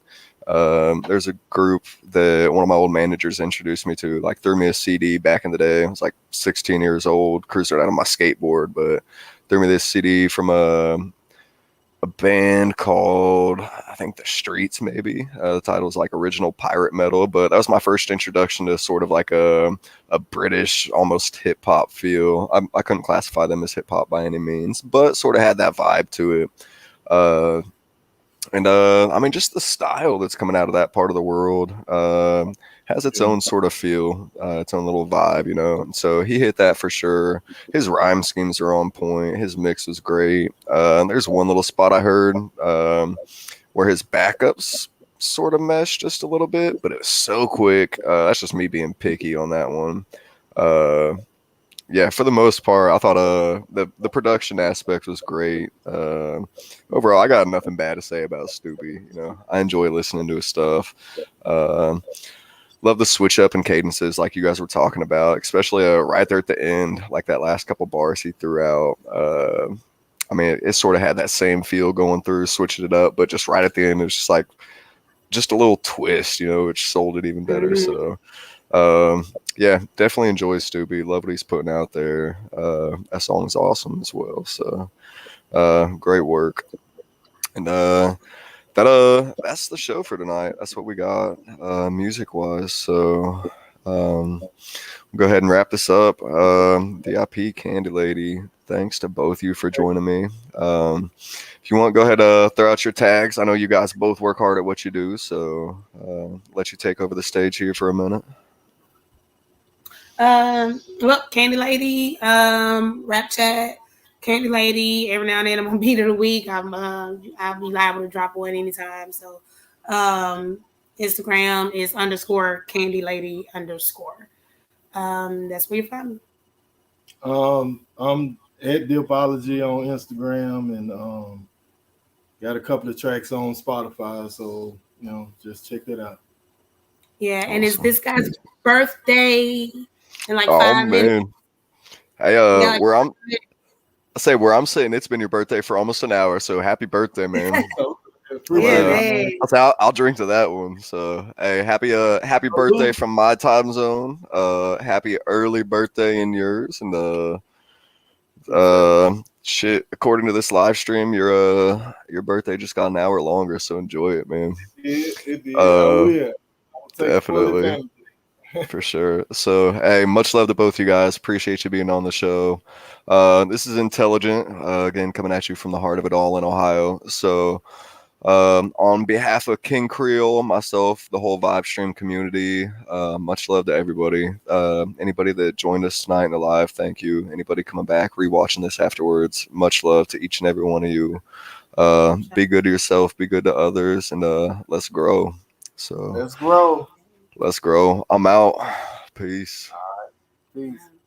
There's a group that one of my old managers introduced me to, like threw me a CD back in the day. I was like 16 years old, cruising around on my skateboard, but threw me this CD from a band called, I think, The Streets, maybe. The title is like Original Pirate Metal, but that was my first introduction to sort of like a British, almost hip hop feel. I couldn't classify them as hip hop by any means, but sort of had that vibe to it. Uh, and I mean, just the style that's coming out of that part of the world has its own sort of feel, its own little vibe, you know. And so he hit that for sure. His rhyme schemes are on point. His mix was great. There's one little spot I heard where his backups sort of meshed just a little bit, but it was so quick. That's just me being picky on that one. Yeah, for the most part, I thought the production aspect was great. Overall, I got nothing bad to say about Stoopy. You know, I enjoy listening to his stuff. Love the switch up and cadences like you guys were talking about, especially right there at the end, like that last couple bars he threw out. I mean, it sort of had that same feel going through, switching it up, but just right at the end, it was just like just a little twist, you know, which sold it even better. So. Yeah, definitely enjoy Stoopy. Love what he's putting out there. That song's awesome as well. So, great work. And that's the show for tonight. That's what we got, music wise. So, we'll go ahead and wrap this up. DIP Candy Lady, thanks to both you for joining me. If you want, go ahead, throw out your tags. I know you guys both work hard at what you do, so let you take over the stage here for a minute. Well, Candy Lady, rap chat, Candy Lady. Every now and then I'm gonna beat of the week. I'll be liable to drop one anytime. So, Instagram is _ Candy Lady _ that's where you find me. I'm at Dipology on Instagram, and got a couple of tracks on Spotify. So just check that out. Yeah, and it's this guy's birthday in like Oh 5 minutes. man. Hey, Yeah, where I'm sitting, it's been your birthday for almost an hour, so happy birthday, man. I'll drink to that one. So hey, happy birthday from my time zone. Happy early birthday in yours, and shit. According to this live stream, your birthday just got an hour longer, so enjoy it, man. It did. Definitely. For sure. So, hey, much love to both you guys. Appreciate you being on the show. This is Intelligent, again, coming at you from the heart of it all in Ohio. So, on behalf of King Creole, myself, the whole Vibe Stream community, much love to everybody. Anybody that joined us tonight in the live, thank you. Anybody coming back, rewatching this afterwards, much love to each and every one of you. Be good to yourself, be good to others, and let's grow. So, let's grow. Let's grow. I'm out. Peace. All right. Peace.